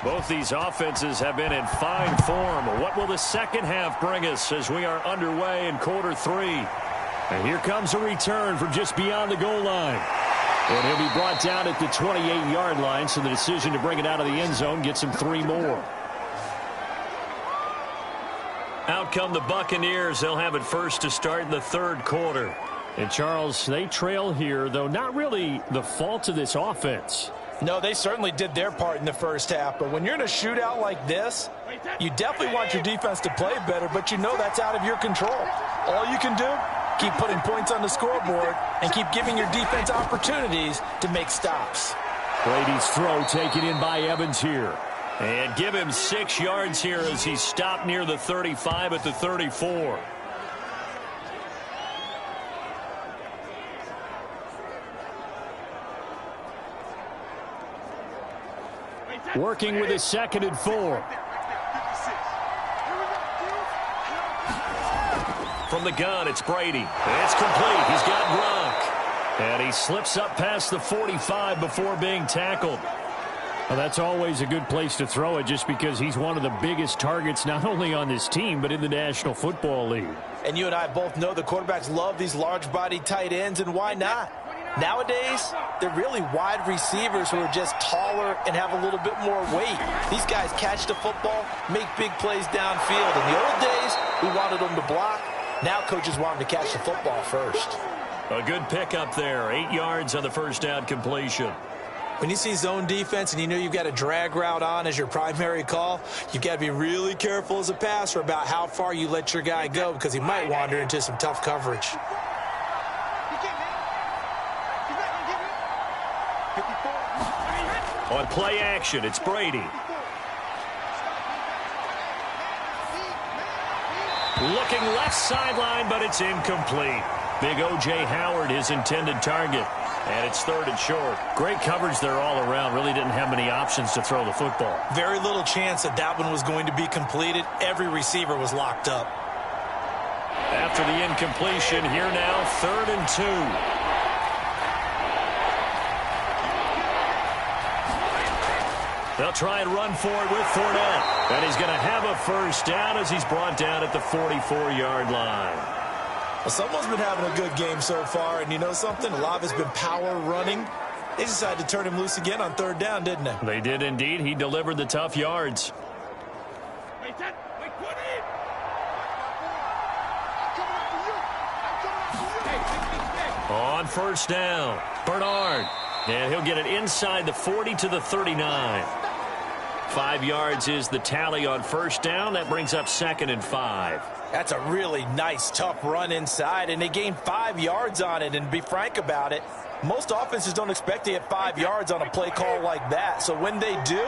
Both these offenses have been in fine form. What will the second half bring us as we are underway in quarter 3? And here comes a return from just beyond the goal line. And he'll be brought down at the 28-yard line, so the decision to bring it out of the end zone gets him 3 more. Out come the Buccaneers. They'll have it first to start in the 3rd quarter. And, Charles, they trail here, though not really the fault of this offense. No, they certainly did their part in the first half. But when you're in a shootout like this, you definitely want your defense to play better, but you know that's out of your control. All you can do, keep putting points on the scoreboard and keep giving your defense opportunities to make stops. Brady's throw taken in by Evans here. And give him 6 yards here as he stopped near the 35 at the 34. Working with his 2nd and 4. From the gun, it's Brady. It's complete. He's got Gronk. And he slips up past the 45 before being tackled. Well, that's always a good place to throw it just because he's one of the biggest targets not only on this team but in the National Football League. And you and I both know the quarterbacks love these large-bodied tight ends, and why not? Nowadays, they're really wide receivers who are just taller and have a little bit more weight. These guys catch the football, make big plays downfield. In the old days, we wanted them to block. Now coaches want them to catch the football first. A good pickup there. 8 yards on the first down completion. When you see zone defense and you know you've got a drag route on as your primary call, you've got to be really careful as a passer about how far you let your guy go because he might wander into some tough coverage. On play action, it's Brady. Looking left sideline, but it's incomplete. Big O.J. Howard, his intended target. And it's 3rd and short. Great coverage there all around. Really didn't have many options to throw the football. Very little chance that that one was going to be completed. Every receiver was locked up. After the incompletion, here now, 3rd and 2. They'll try and run for it with Fournette. And he's going to have a first down as he's brought down at the 44-yard line. Well, someone's been having a good game so far, and you know something? A lot of it's been power running. They decided to turn him loose again on 3rd down, didn't they? They did indeed. He delivered the tough yards. On first down, Bernard. And he'll get it inside the 40 to the 39. 5 yards is the tally on first down. That brings up 2nd and 5. That's a really nice, tough run inside, and they gained 5 yards on it. And to be frank about it, most offenses don't expect to get 5 yards on a play call like that. So when they do,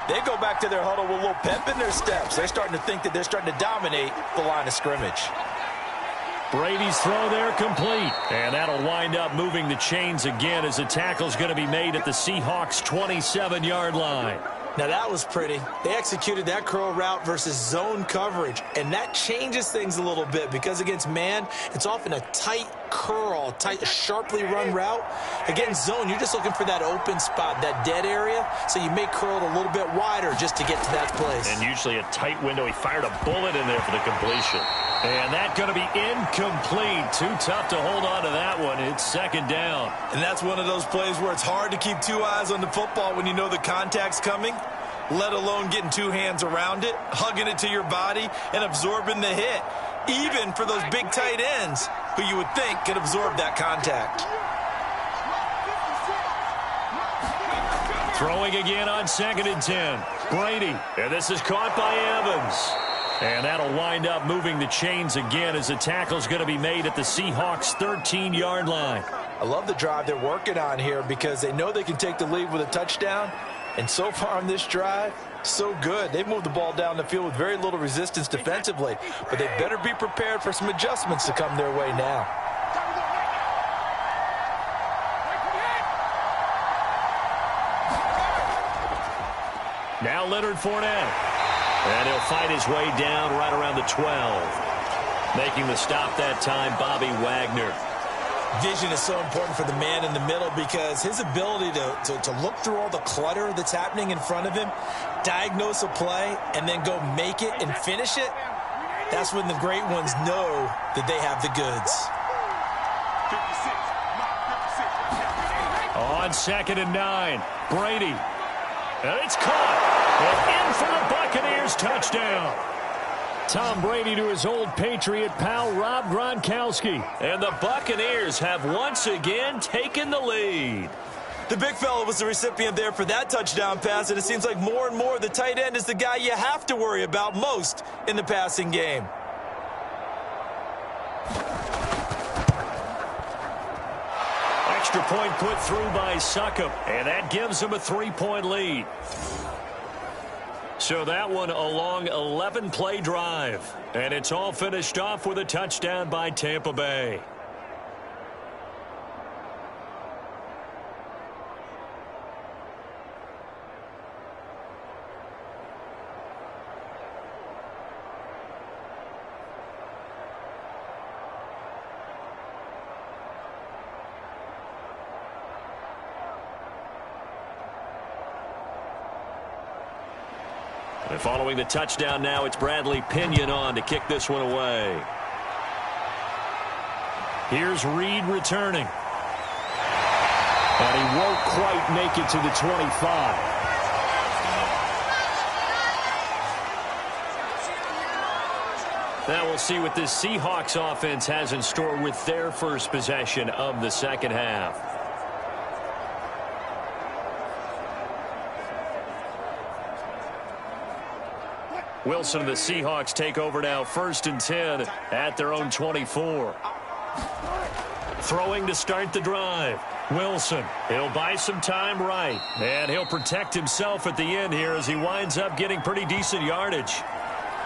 they go back to their huddle with a little pep in their steps. They're starting to think that they're starting to dominate the line of scrimmage. Brady's throw there complete. And that'll wind up moving the chains again as the tackle's going to be made at the Seahawks' 27-yard line. Now, that was pretty. They executed that curl route versus zone coverage, and that changes things a little bit because against man, it's often a tight curl, tight, sharply run route. Against zone, you're just looking for that open spot, that dead area, so you may curl it a little bit wider just to get to that place. And usually a tight window. He fired a bullet in there for the completion. And that's going to be incomplete. Too tough to hold on to that one. It's 2nd down. And that's one of those plays where it's hard to keep 2 eyes on the football when you know the contact's coming, let alone getting 2 hands around it, hugging it to your body, and absorbing the hit, even for those big tight ends who you would think could absorb that contact. Throwing again on 2nd and 10. Brady. And this is caught by Evans. And that'll wind up moving the chains again as the tackle's going to be made at the Seahawks' 13-yard line. I love the drive they're working on here because they know they can take the lead with a touchdown. And so far on this drive, so good. They've moved the ball down the field with very little resistance defensively. But they better be prepared for some adjustments to come their way now. Now Leonard Fournette. And he'll fight his way down right around the 12. Making the stop that time, Bobby Wagner. Vision is so important for the man in the middle because his ability to look through all the clutter that's happening in front of him, diagnose a play, and then go make it and finish it, that's when the great ones know that they have the goods. On 2nd and 9, Brady. And it's caught. And in for the Buccaneers touchdown. Tom Brady to his old Patriot pal, Rob Gronkowski. And the Buccaneers have once again taken the lead. The big fella was the recipient there for that touchdown pass, and it seems like more and more the tight end is the guy you have to worry about most in the passing game. Extra point put through by Succop, and that gives them a 3-point lead. So that one a long 11-play drive, and it's all finished off with a touchdown by Tampa Bay. And following the touchdown now, it's Bradley Pinion on to kick this one away. Here's Reed returning. And he won't quite make it to the 25. Now we'll see what this Seahawks offense has in store with their first possession of the second half. Wilson and the Seahawks take over now, 1st and 10 at their own 24. Throwing to start the drive. Wilson, he'll buy some time right, and he'll protect himself at the end here as he winds up getting pretty decent yardage.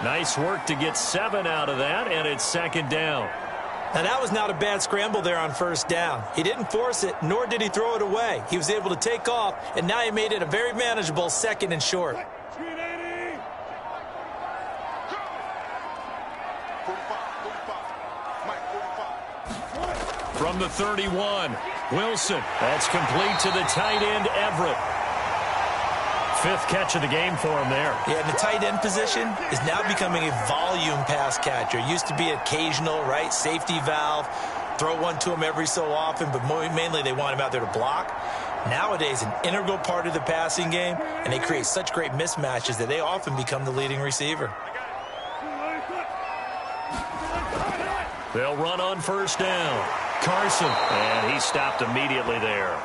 Nice work to get 7 out of that, and it's 2nd down. Now, that was not a bad scramble there on 1st down. He didn't force it, nor did he throw it away. He was able to take off, and now he made it a very manageable 2nd and short. From the 31, Wilson. That's complete to the tight end, Everett. 5th catch of the game for him there. Yeah, the tight end position is now becoming a volume pass catcher. It used to be occasional, right? Safety valve. Throw one to him every so often, but mainly they want him out there to block. Nowadays, an integral part of the passing game, and they create such great mismatches that they often become the leading receiver. They'll run on 1st down. Carson, and he stopped immediately there.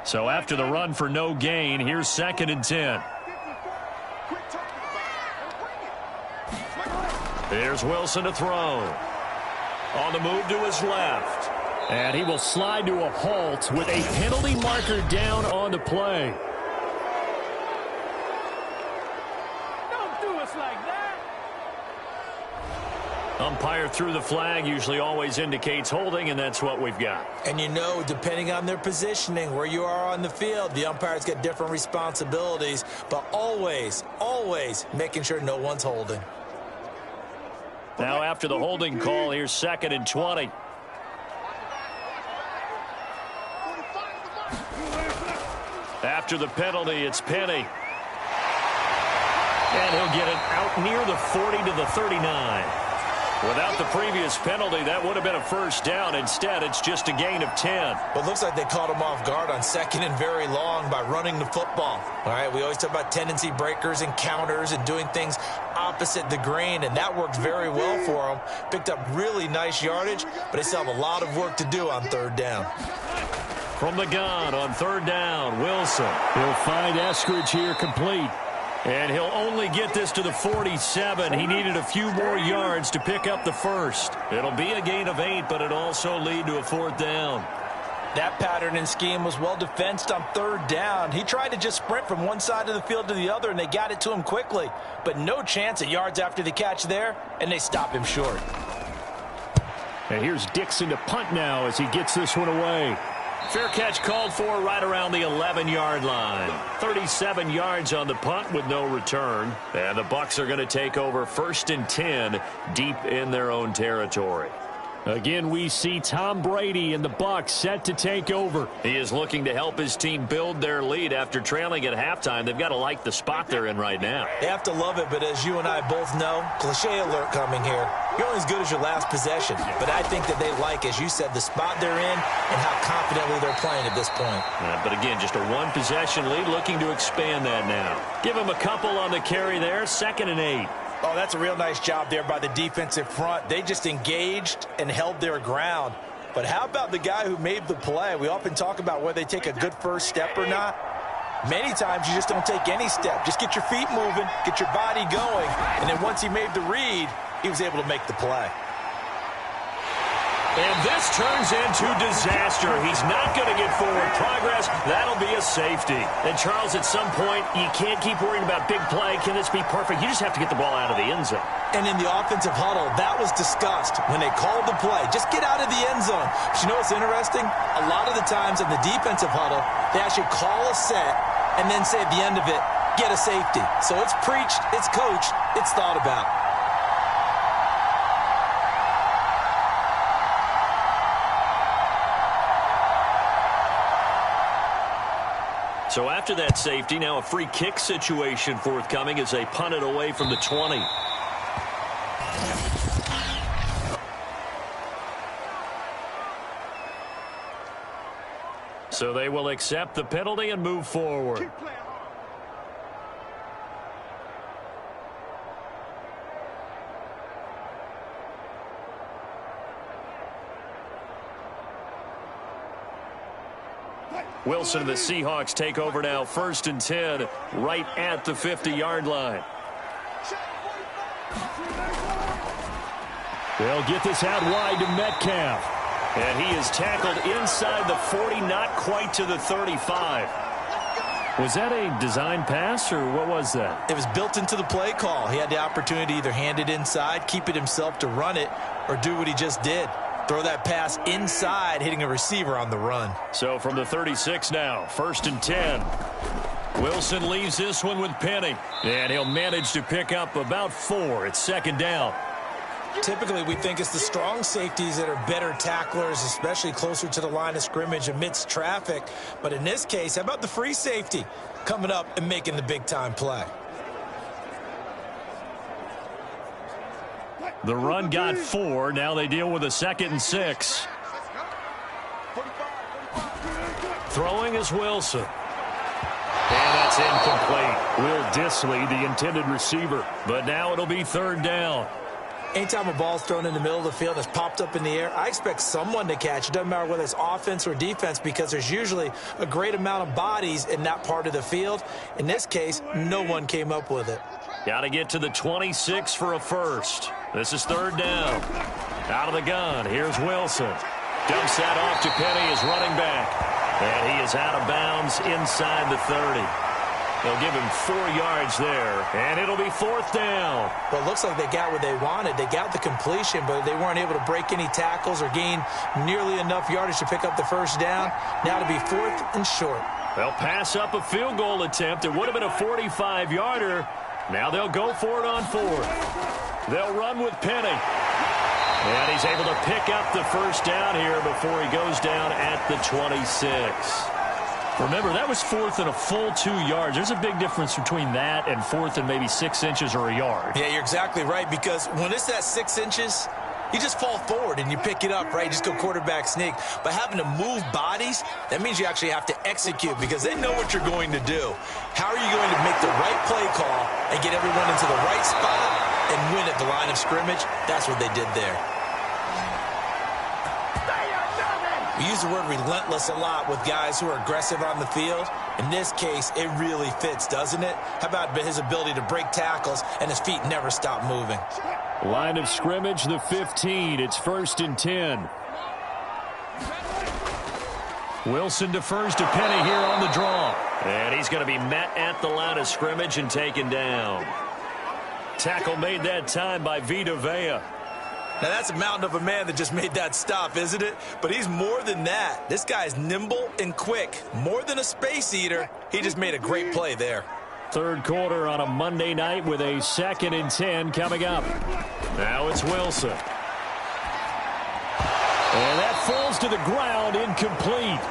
So after the run for no gain, here's 2nd and 10. There's Wilson to throw. On the move to his left. And he will slide to a halt with a penalty marker down on the play. Don't do us like that. Umpire threw the flag, usually always indicates holding, and that's what we've got. And you know, depending on their positioning, where you are on the field, the umpire's got different responsibilities, but always, always making sure no one's holding. Now after the holding call, here's 2nd and 20. After the penalty, it's Penny. And he'll get it out near the 40 to the 39. Without the previous penalty, that would have been a first down. Instead, it's just a gain of 10. But it looks like they caught him off guard on second and very long by running the football. All right, we always talk about tendency breakers and counters and doing things opposite the grain, and that worked very well for them. Picked up really nice yardage, but they still have a lot of work to do on third down. From the gun on third down, Wilson. He'll find Eskridge here complete. And he'll only get this to the 47. He needed a few more yards to pick up the first. It'll be a gain of 8, but it'll also lead to a fourth down. That pattern and scheme was well defensed on third down. He tried to just sprint from one side of the field to the other, and they got it to him quickly. But no chance at yards after the catch there, and they stop him short. And here's Dixon to punt now as he gets this one away. Fair catch called for right around the 11-yard line. 37 yards on the punt with no return. And the Bucs are going to take over 1st and 10 deep in their own territory. Again, we see Tom Brady and the Bucs set to take over. He is looking to help his team build their lead after trailing at halftime. They've got to like the spot they're in right now. They have to love it, but as you and I both know, cliche alert coming here. You're only as good as your last possession. But I think that they like, as you said, the spot they're in and how confidently they're playing at this point. But again, just a one-possession lead, looking to expand that now. Give him a couple on the carry there, 2nd and 8. Oh, that's a real nice job there by the defensive front. They just engaged and held their ground. But how about the guy who made the play? We often talk about whether they take a good first step or not. Many times you just don't take any step. Just get your feet moving, get your body going, and then once he made the read, he was able to make the play. And this turns into disaster. He's not going to get forward progress. That'll be a safety. And, Charles, at some point, you can't keep worrying about big play. Can this be perfect? You just have to get the ball out of the end zone. And in the offensive huddle, that was discussed when they called the play. Just get out of the end zone. But you know what's interesting? A lot of the times in the defensive huddle, they actually call a set and then say at the end of it, get a safety. So it's preached, it's coached, it's thought about. So after that safety, now a free kick situation forthcoming as they punt it away from the 20. So they will accept the penalty and move forward. Wilson and the Seahawks take over now, 1st and 10, right at the 50-yard line. They'll get this out wide to Metcalf. And he is tackled inside the 40, not quite to the 35. Was that a design pass, or what was that? It was built into the play call. He had the opportunity to either hand it inside, keep it himself to run it, or do what he just did. Throw that pass inside, hitting a receiver on the run. So from the 36 now, 1st and 10. Wilson leaves this one with Penny. And he'll manage to pick up about 4. It's 2nd down. Typically, we think it's the strong safeties that are better tacklers, especially closer to the line of scrimmage amidst traffic. But in this case, how about the free safety coming up and making the big-time play? The run got 4. Now they deal with a 2nd and 6. Throwing is Wilson. And that's incomplete. Will Dissly, the intended receiver. But now it'll be 3rd down. Anytime a ball's thrown in the middle of the field and it's popped up in the air, I expect someone to catch. It doesn't matter whether it's offense or defense because there's usually a great amount of bodies in that part of the field. In this case, no one came up with it. Got to get to the 26 for a first. This is 3rd down. Out of the gun. Here's Wilson. Dumps that off to Penny, his running back. And he is out of bounds inside the 30. They'll give him 4 yards there, and it'll be 4th down. Well, it looks like they got what they wanted. They got the completion, but they weren't able to break any tackles or gain nearly enough yardage to pick up the first down. Now to be 4th and short. They'll pass up a field goal attempt. It would have been a 45-yarder. Now they'll go for it on 4th. They'll run with Penny. And he's able to pick up the first down here before he goes down at the 26. Remember, that was 4th and a full 2 yards. There's a big difference between that and 4th and maybe 6 inches or a yard. Yeah, you're exactly right, because when it's that 6 inches, you just fall forward and you pick it up, right? You just go quarterback sneak. But having to move bodies, that means you actually have to execute because they know what you're going to do. How are you going to make the right play call and get everyone into the right spot and win at the line of scrimmage? That's what they did there. We use the word relentless a lot with guys who are aggressive on the field. In this case, it really fits, doesn't it? How about his ability to break tackles and his feet never stop moving? Line of scrimmage, the 15. It's 1st and 10. Wilson defers to Penny here on the draw. And he's going to be met at the line of scrimmage and taken down. Tackle made that time by Vita Vea. Now, that's a mountain of a man that just made that stop, isn't it? But he's more than that. This guy's nimble and quick. More than a space eater. He just made a great play there. 3rd quarter on a Monday night with a 2nd and 10 coming up. Now it's Wilson. And that falls to the ground, incomplete.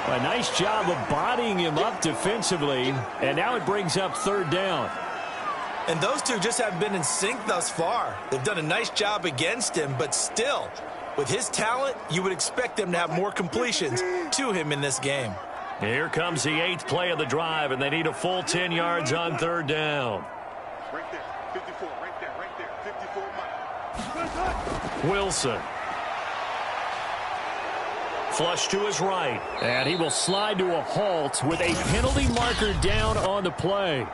A nice job of bodying him up defensively. And now it brings up 3rd down. And those two just haven't been in sync thus far. They've done a nice job against him, but still, with his talent, you would expect them to have more completions to him in this game. Here comes the 8th play of the drive, and they need a full 10 yards on 3rd down. Right there, 54, right there, 54 miles. Wilson. Flush to his right. And he will slide to a halt with a penalty marker down on the play.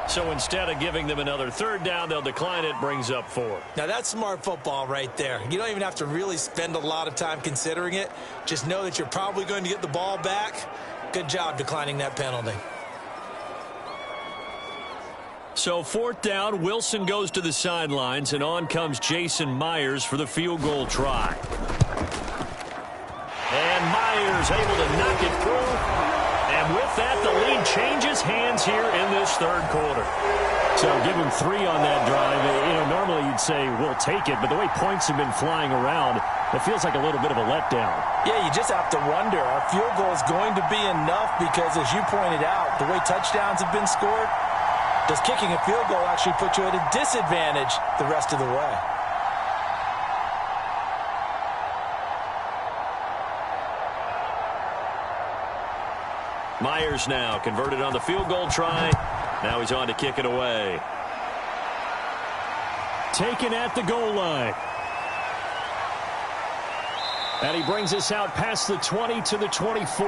So instead of giving them another 3rd down, they'll decline it, brings up 4. Now, that's smart football right there. You don't even have to really spend a lot of time considering it. Just know that you're probably going to get the ball back. Good job declining that penalty. So 4th down, Wilson goes to the sidelines, and on comes Jason Myers for the field goal try. And Myers able to knock it through. And with that, the lead changes hands here in this 3rd quarter. So give him 3 on that drive. You know, normally you'd say, we'll take it, but the way points have been flying around, it feels like a little bit of a letdown. Yeah, you just have to wonder, our field goal is going to be enough because, as you pointed out, the way touchdowns have been scored, does kicking a field goal actually put you at a disadvantage the rest of the way? Myers now converted on the field goal try. Now he's on to kick it away. Taken at the goal line. And he brings us out past the 20 to the 24.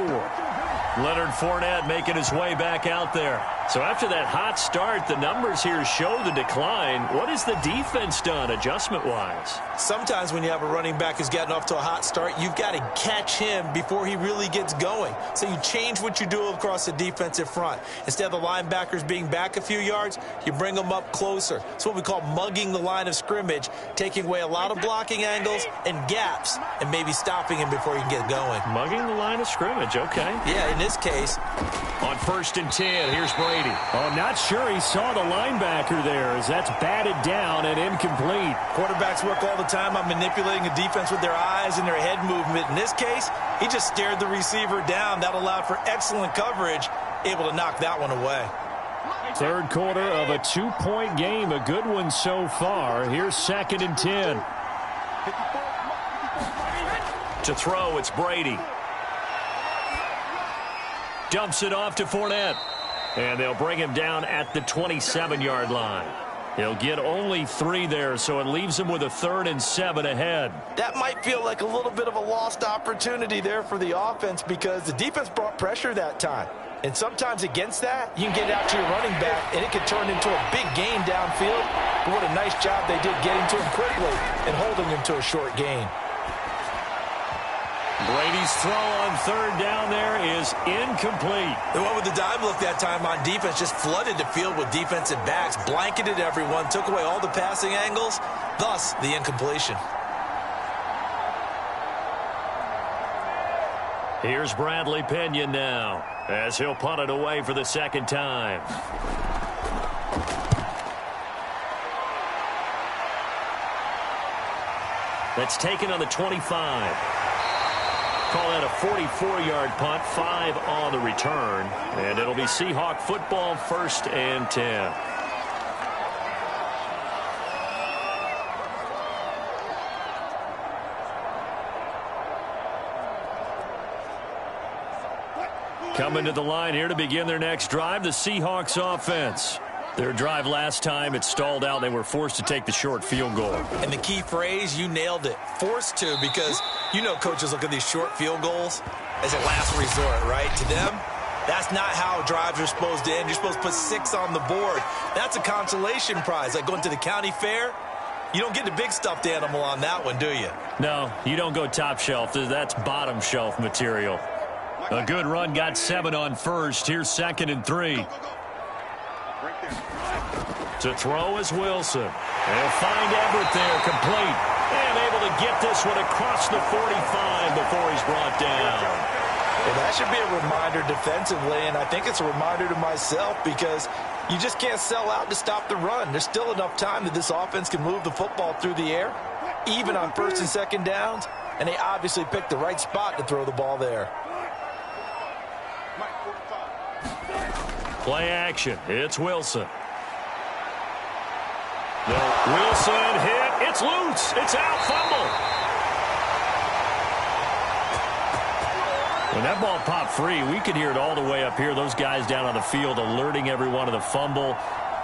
Leonard Fournette making his way back out there. So after that hot start, the numbers here show the decline. What has the defense done adjustment-wise? Sometimes when you have a running back who's gotten off to a hot start, you've got to catch him before he really gets going. So you change what you do across the defensive front. Instead of the linebackers being back a few yards, you bring them up closer. It's what we call mugging the line of scrimmage, taking away a lot of blocking angles and gaps and maybe stopping him before he can get going. Mugging the line of scrimmage, okay. Yeah, in this case. On 1st and 10, here's Brady. Oh, I'm not sure he saw the linebacker there as that's batted down and incomplete. Quarterbacks work all the time on manipulating a defense with their eyes and their head movement. In this case, he just stared the receiver down. That allowed for excellent coverage, able to knock that one away. 3rd quarter of a 2-point game, a good one so far. Here's 2nd and 10. To throw, it's Brady. Dumps it off to Fournette. And they'll bring him down at the 27-yard line. He'll get only 3 there, so it leaves him with a 3rd and 7 ahead. That might feel like a little bit of a lost opportunity there for the offense because the defense brought pressure that time. And sometimes against that, you can get out to your running back, and it could turn into a big gain downfield. But what a nice job they did getting to him quickly and holding him to a short gain. Brady's throw on 3rd down there is incomplete. The one with the dime look that time on defense just flooded the field with defensive backs, blanketed everyone, took away all the passing angles, thus the incompletion. Here's Bradley Pinion now as he'll punt it away for the 2nd time. That's taken on the 25. Call that a 44-yard punt, 5 on the return. And it'll be Seahawk football, 1st and 10. Coming to the line here to begin their next drive, the Seahawks offense. Their drive last time, it stalled out. They were forced to take the short field goal. And the key phrase, you nailed it, forced to, because you know coaches look at these short field goals as a last resort, right? To them, that's not how drives are supposed to end. You're supposed to put 6 on the board. That's a consolation prize, like going to the county fair. You don't get the big stuffed animal on that one, do you? No, you don't go top shelf. That's bottom shelf material. A good run, got 7 on first. Here's 2nd and 3. To throw is Wilson. They'll find Everett there, complete. And able to get this one across the 45 before he's brought down. Well, that should be a reminder defensively, and I think it's a reminder to myself because you just can't sell out to stop the run. There's still enough time that this offense can move the football through the air, even on 1st and 2nd downs, and they obviously picked the right spot to throw the ball there. Play action. It's Wilson. Wilson hit. It's loose. It's out. Fumble. When that ball popped free, we could hear it all the way up here. Those guys down on the field alerting everyone of the fumble.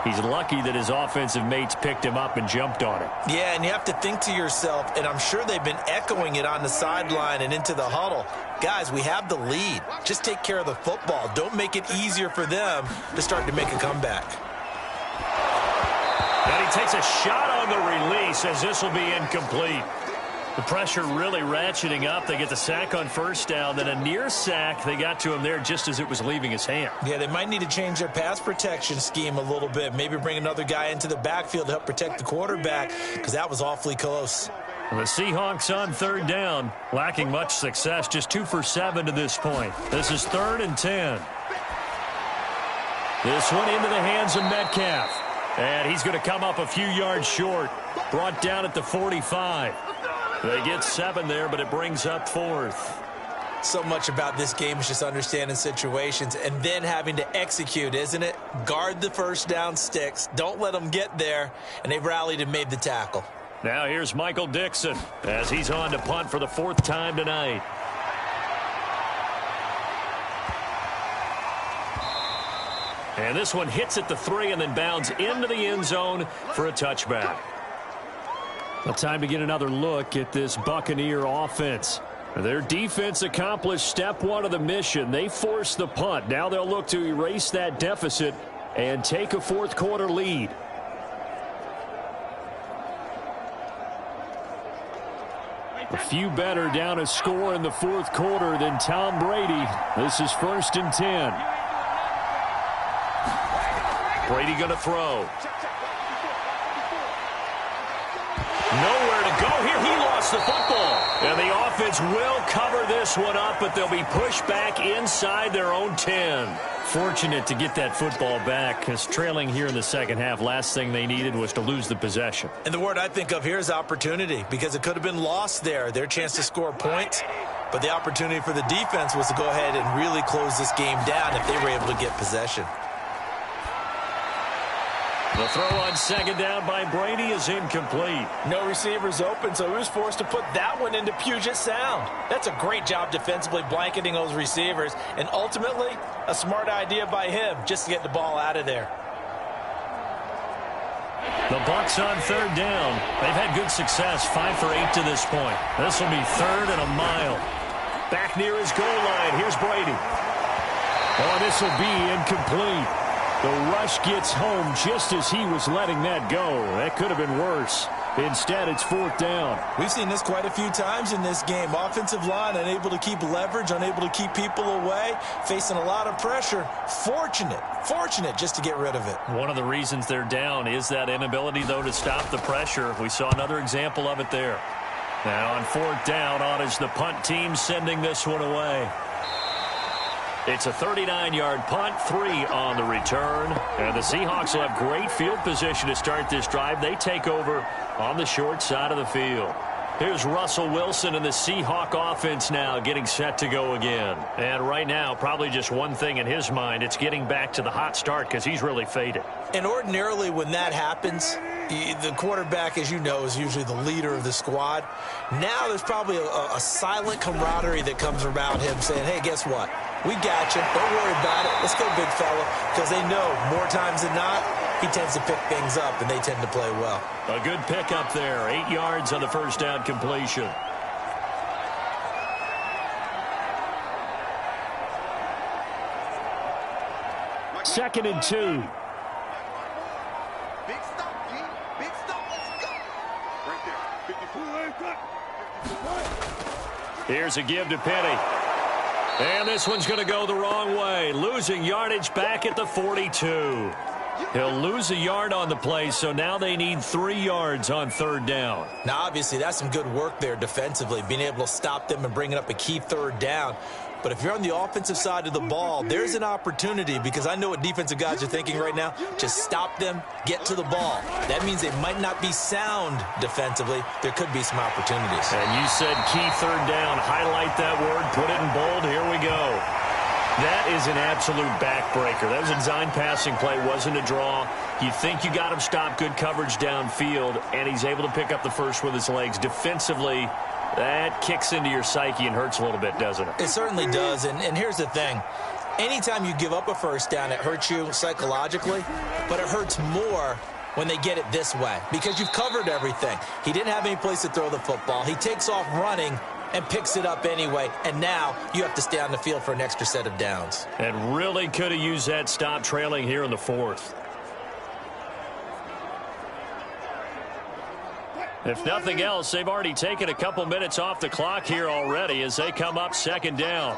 He's lucky that his offensive mates picked him up and jumped on it. Yeah, and you have to think to yourself, and I'm sure they've been echoing it on the sideline and into the huddle. Guys, we have the lead. Just take care of the football. Don't make it easier for them to start to make a comeback. And he takes a shot on the release as this will be incomplete. The pressure really ratcheting up. They get the sack on 1st down, then a near sack. They got to him there just as it was leaving his hand. Yeah, they might need to change their pass protection scheme a little bit. Maybe bring another guy into the backfield to help protect the quarterback because that was awfully close. The Seahawks on 3rd down, lacking much success, just 2 for 7 to this point. This is 3rd and 10. This one into the hands of Metcalf. And he's going to come up a few yards short. Brought down at the 45. They get 7 there, but it brings up 4th. So much about this game is just understanding situations and then having to execute, isn't it? Guard the 1st down sticks. Don't let them get there. And they've rallied and made the tackle. Now here's Michael Dixon as he's on to punt for the 4th time tonight. And this one hits at the 3 and then bounds into the end zone for a touchback. Well, time to get another look at this Buccaneer offense. Their defense accomplished step 1 of the mission. They forced the punt. Now they'll look to erase that deficit and take a 4th quarter lead. A few better down a score in the 4th quarter than Tom Brady. This is 1st and 10. Brady going to throw. Nowhere to go here. He lost the football. And the offense will cover this one up, but they'll be pushed back inside their own 10. Fortunate to get that football back, because trailing here in the 2nd half, last thing they needed was to lose the possession. And the word I think of here is opportunity, because it could have been lost there. Their chance to score points, but the opportunity for the defense was to go ahead and really close this game down if they were able to get possession. The throw on 2nd down by Brady is incomplete. No receivers open, so he was forced to put that one into Puget Sound. That's a great job defensively blanketing those receivers, and ultimately a smart idea by him just to get the ball out of there. The Bucs on 3rd down. They've had good success, 5 for 8 to this point. This will be 3rd and a mile. Back near his goal line. Here's Brady. Oh, this will be incomplete. The rush gets home just as he was letting that go. That could have been worse. Instead, it's 4th down. We've seen this quite a few times in this game. Offensive line unable to keep leverage, unable to keep people away, facing a lot of pressure. Fortunate just to get rid of it. One of the reasons they're down is that inability, though, to stop the pressure. We saw another example of it there. Now on 4th down, on is the punt team sending this one away. It's a 39-yard punt, 3 on the return. And the Seahawks will have great field position to start this drive. They take over on the short side of the field. Here's Russell Wilson and the Seahawk offense now getting set to go again. And right now, probably just one thing in his mind. It's getting back to the hot start because he's really faded. And ordinarily when that happens, the quarterback, as you know, is usually the leader of the squad. Now there's probably a silent camaraderie that comes around him saying, hey, guess what? We got you. Don't worry about it. Let's go, big fella. Because they know more times than not, he tends to pick things up, and they tend to play well. A good pickup there. 8 yards on the first down completion. Second and 2. Big stop, G. Big stop. Let's go. Right there. 54. Here's a give to Penny. And this one's going to go the wrong way. Losing yardage back at the 42. He'll lose a yard on the play, so now they need 3 yards on third down. Now, obviously, that's some good work there defensively, being able to stop them and bringing up a key third down. But if you're on the offensive side of the ball, there's an opportunity, because I know what defensive guys are thinking right now. Just stop them, get to the ball. That means they might not be sound defensively. There could be some opportunities. And you said key third down. Highlight that word, put it in bold. Here we go. That is an absolute backbreaker. That was a design passing play, wasn't a draw. You think you got him stopped, good coverage downfield, and he's able to pick up the first with his legs. Defensively, that kicks into your psyche and hurts a little bit, doesn't it? It certainly does, and here's the thing. Anytime you give up a first down, it hurts you psychologically, but it hurts more when they get it this way, because you've covered everything. He didn't have any place to throw the football. He takes off running and picks it up anyway, and now you have to stay on the field for an extra set of downs. And really could have used that stop trailing here in the fourth. If nothing else, they've already taken a couple minutes off the clock here already as they come up second down.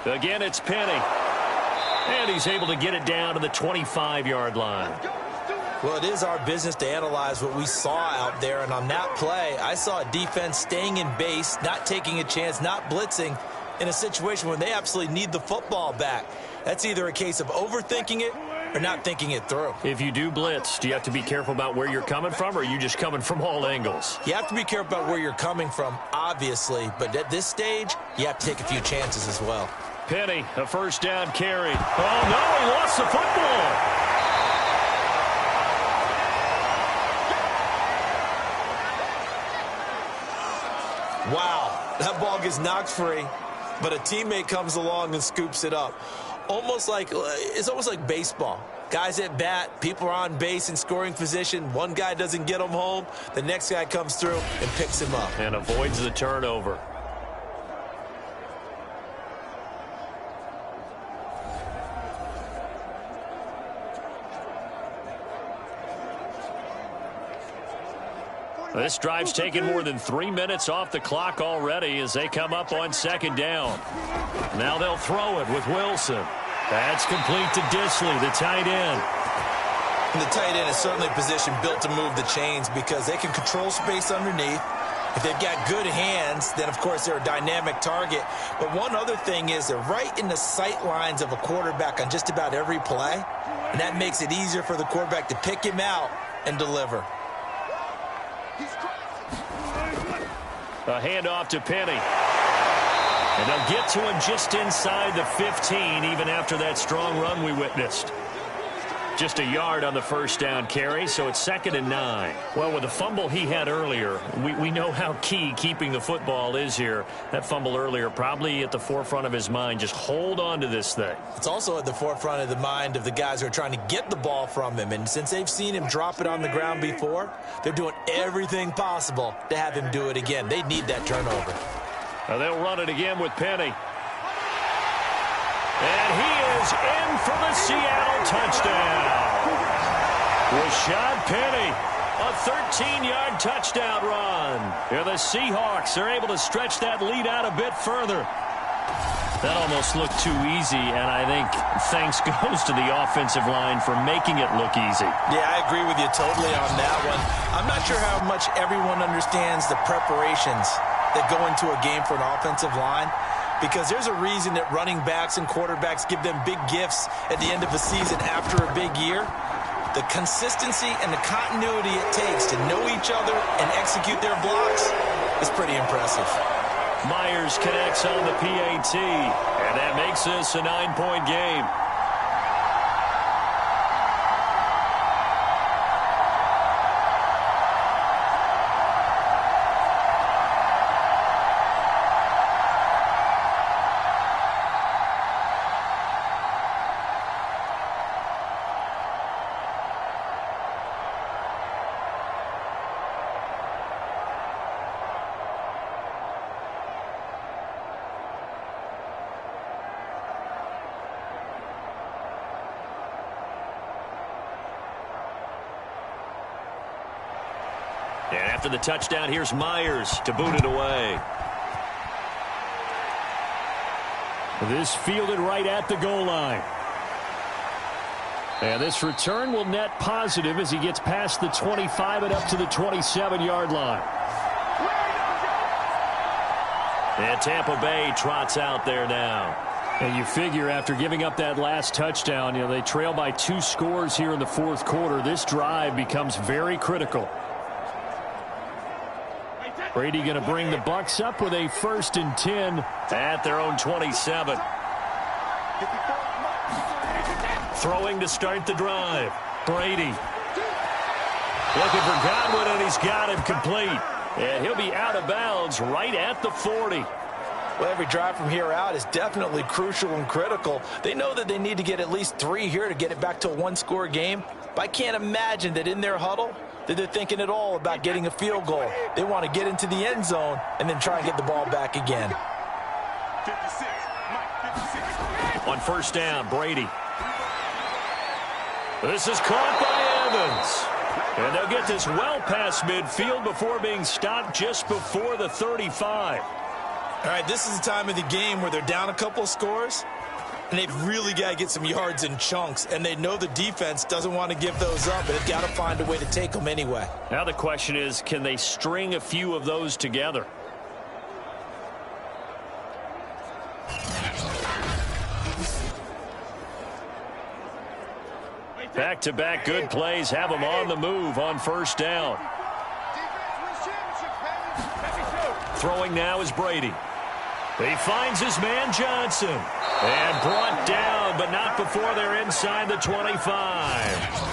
Again, it's Penny. And he's able to get it down to the 25-yard line. Well, it is our business to analyze what we saw out there, and on that play, I saw a defense staying in base, not taking a chance, not blitzing in a situation where they absolutely need the football back. That's either a case of overthinking it or not thinking it through. If you do blitz, do you have to be careful about where you're coming from, or are you just coming from all angles? You have to be careful about where you're coming from, obviously, but at this stage, you have to take a few chances as well. Penny, a first down carry. Oh, no, he lost the football. Wow, that ball gets knocked free, but a teammate comes along and scoops it up. It's almost like baseball. Guys at bat, people are on base in scoring position. One guy doesn't get him home. The next guy comes through and picks him up. And avoids the turnover. This drive's taken more than 3 minutes off the clock already as they come up on second down. Now they'll throw it with Wilson. That's complete to Disley, the tight end. And the tight end is certainly a position built to move the chains because they can control space underneath. If they've got good hands, then, of course, they're a dynamic target. But one other thing is they're right in the sight lines of a quarterback on just about every play, and that makes it easier for the quarterback to pick him out and deliver. A handoff to Penny. And they'll get to him just inside the 15, even after that strong run we witnessed. Just a yard on the first down carry, so it's 2nd and 9. Well, with the fumble he had earlier, we know how key keeping the football is here. That fumble earlier probably at the forefront of his mind. Just hold on to this thing. It's also at the forefront of the mind of the guys who are trying to get the ball from him. And since they've seen him drop it on the ground before, they're doing everything possible to have him do it again. They need that turnover. Now they'll run it again with Penny. And he is in for the Seattle touchdown. Rashad Penny, a 13-yard touchdown run. Here the Seahawks are able to stretch that lead out a bit further. That almost looked too easy, and I think thanks goes to the offensive line for making it look easy. Yeah, I agree with you totally on that one. I'm not sure how much everyone understands the preparations that go into a game for an offensive line, because there's a reason that running backs and quarterbacks give them big gifts at the end of a season after a big year. The consistency and the continuity it takes to know each other and execute their blocks is pretty impressive. Myers connects on the PAT, and that makes this a 9-point game. And after the touchdown, here's Myers to boot it away. This fielded right at the goal line. And this return will net positive as he gets past the 25 and up to the 27-yard line. And Tampa Bay trots out there now. And you figure after giving up that last touchdown, they trail by 2 scores here in the fourth quarter. This drive becomes very critical. Brady going to bring the Bucs up with a 1st and 10 at their own 27. Throwing to start the drive. Brady looking for Godwin, and he's got him complete. And he'll be out of bounds right at the 40. Well, every drive from here out is definitely crucial and critical. They know that they need to get at least 3 here to get it back to a 1-score game. But I can't imagine that in their huddle that they're thinking at all about getting a field goal. They want to get into the end zone and then try and get the ball back again. 56. On 1st down, Brady. This is caught by Evans. And they'll get this well past midfield before being stopped just before the 35. All right, this is the time of the game where they're down a couple of scores, and they've really got to get some yards in chunks, and they know the defense doesn't want to give those up, but they've got to find a way to take them anyway. Now the question is, can they string a few of those together? Back-to-back good plays have them on the move on 1st down. Throwing now is Brady. He finds his man Johnson. And brought down, but not before they're inside the 25.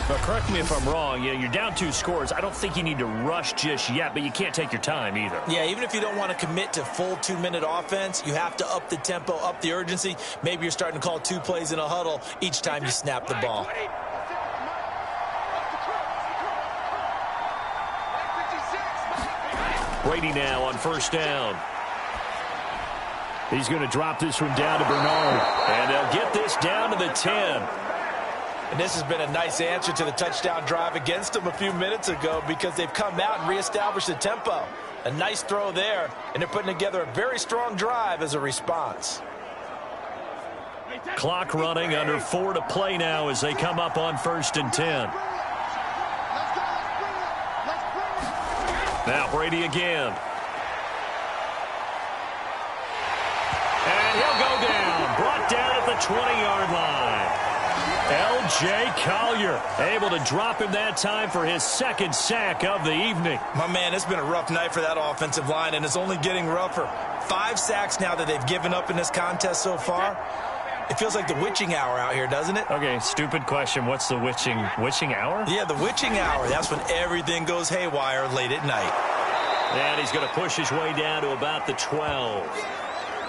But correct me if I'm wrong. You're down 2 scores. I don't think you need to rush just yet, but you can't take your time either. Yeah, even if you don't want to commit to full 2-minute offense, you have to up the tempo, up the urgency. Maybe you're starting to call 2 plays in a huddle each time you snap the ball. Brady now on 1st down. He's going to drop this one down to Bernard. And they'll get this down to the 10. And this has been a nice answer to the touchdown drive against them a few minutes ago because they've come out and reestablished the tempo. A nice throw there, and they're putting together a very strong drive as a response. Clock running, under 4 to play now as they come up on 1st and 10. Now Brady again. And he'll go down. Brought down at the 20-yard line. L.J. Collier able to drop him that time for his 2nd sack of the evening. My man, it's been a rough night for that offensive line, and it's only getting rougher. 5 sacks now that they've given up in this contest so far. It feels like the witching hour out here, doesn't it? Okay, stupid question. What's the witching hour? Yeah, the witching hour. That's when everything goes haywire late at night. And he's going to push his way down to about the 12.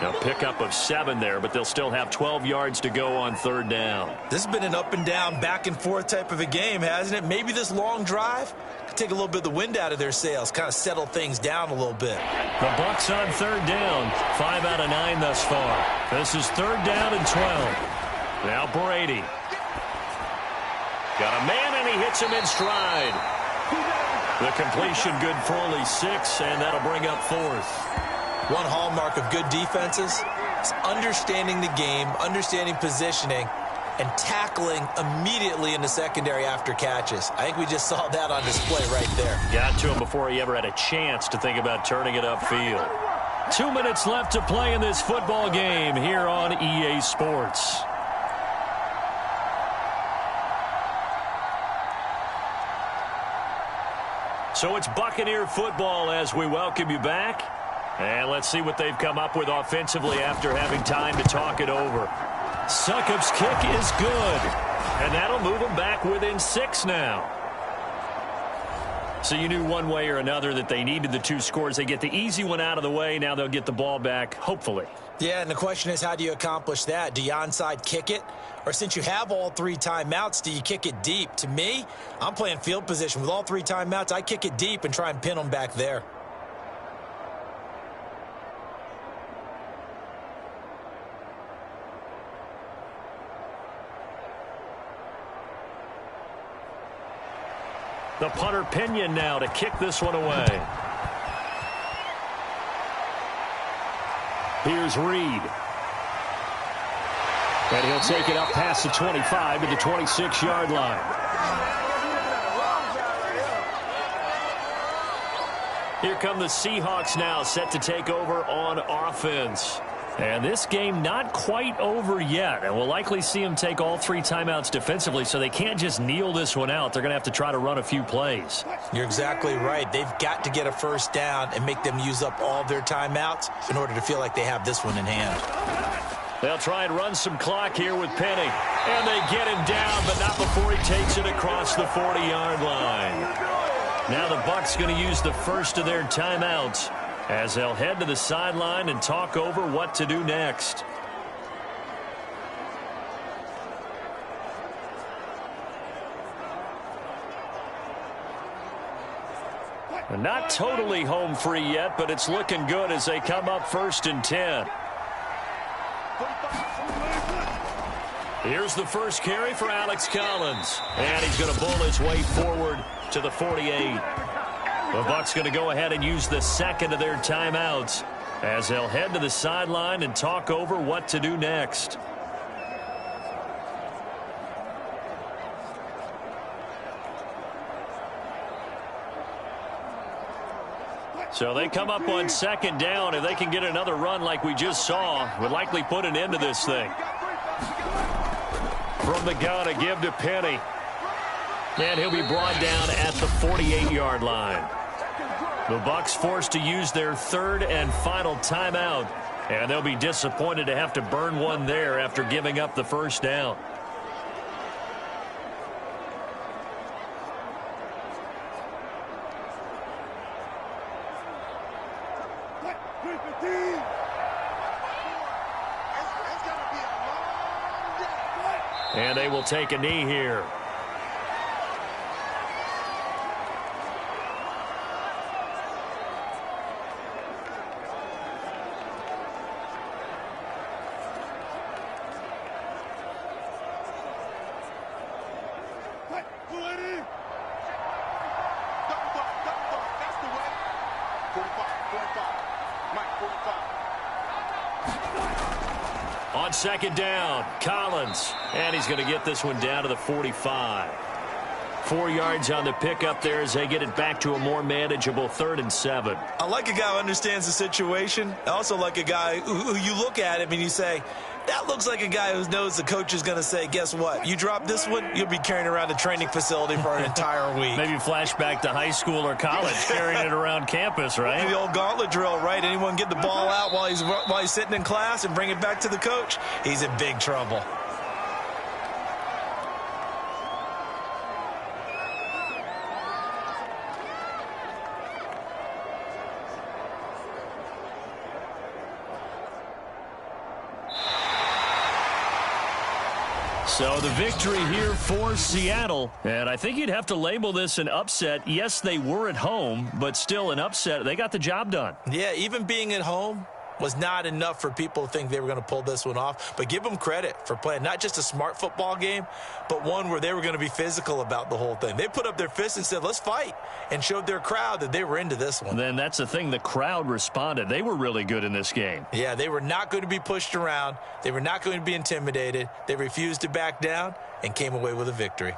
Now pickup of 7 there, but they'll still have 12 yards to go on 3rd down. This has been an up and down, back and forth type of a game, hasn't it? Maybe this long drive could take a little bit of the wind out of their sails, kind of settle things down a little bit. The Bucs on 3rd down, 5 out of 9 thus far. This is 3rd down and 12. Now Brady. Got a man, and he hits him in stride. The completion good for only 6, and that'll bring up 4th. One hallmark of good defenses is understanding the game, understanding positioning, and tackling immediately in the secondary after catches. I think we just saw that on display right there. Got to him before he ever had a chance to think about turning it upfield. 2 minutes left to play in this football game here on EA Sports. So it's Buccaneer football as we welcome you back. And let's see what they've come up with offensively after having time to talk it over. Succop's kick is good. And that'll move them back within 6 now. So you knew one way or another that they needed the 2 scores. They get the easy one out of the way. Now they'll get the ball back, hopefully. Yeah, and the question is, how do you accomplish that? Do you onside kick it? Or since you have all 3 timeouts, do you kick it deep? To me, I'm playing field position. With all 3 timeouts, I kick it deep and try and pin them back there. The punter Pinion now to kick this one away. Here's Reed. And he'll take it up past the 25 to the 26-yard line. Here come the Seahawks now, set to take over on offense. And this game not quite over yet. And we'll likely see them take all 3 timeouts defensively, so they can't just kneel this one out. They're going to have to try to run a few plays. You're exactly right. They've got to get a first down and make them use up all of their timeouts in order to feel like they have this one in hand. They'll try and run some clock here with Penny. And they get him down, but not before he takes it across the 40-yard line. Now the Bucs going to use the first of their timeouts as they'll head to the sideline and talk over what to do next. Not totally home free yet, but it's looking good as they come up 1st and 10. Here's the first carry for Alex Collins. And he's going to bull his way forward to the 48. The Bucs going to go ahead and use the second of their timeouts as they'll head to the sideline and talk over what to do next. So they come up on 2nd down. If they can get another run like we just saw, would likely put an end to this thing. From the gun, a give to Penny. And he'll be brought down at the 48-yard line. The Bucs forced to use their 3rd and final timeout, and they'll be disappointed to have to burn one there after giving up the first down. And they will take a knee here. On 2nd down, Collins. And he's going to get this one down to the 45. 4 yards on the pickup there as they get it back to a more manageable 3rd and 7. I like a guy who understands the situation. I also like a guy who you look at him and you say, that looks like a guy who knows the coach is going to say, guess what? You drop this one, you'll be carrying around the training facility for an entire week. Maybe flashback to high school or college, carrying it around campus, right? The old gauntlet drill, right? Anyone get the ball out while he's sitting in class and bring it back to the coach? He's in big trouble. So the victory here for Seattle, and I think you'd have to label this an upset. Yes, they were at home, but still an upset. They got the job done. Yeah, even being at home was not enough for people to think they were going to pull this one off. But give them credit for playing not just a smart football game, but one where they were going to be physical about the whole thing. They put up their fists and said, let's fight, and showed their crowd that they were into this one. Then that's the thing. The crowd responded. They were really good in this game. Yeah, they were not going to be pushed around. They were not going to be intimidated. They refused to back down and came away with a victory.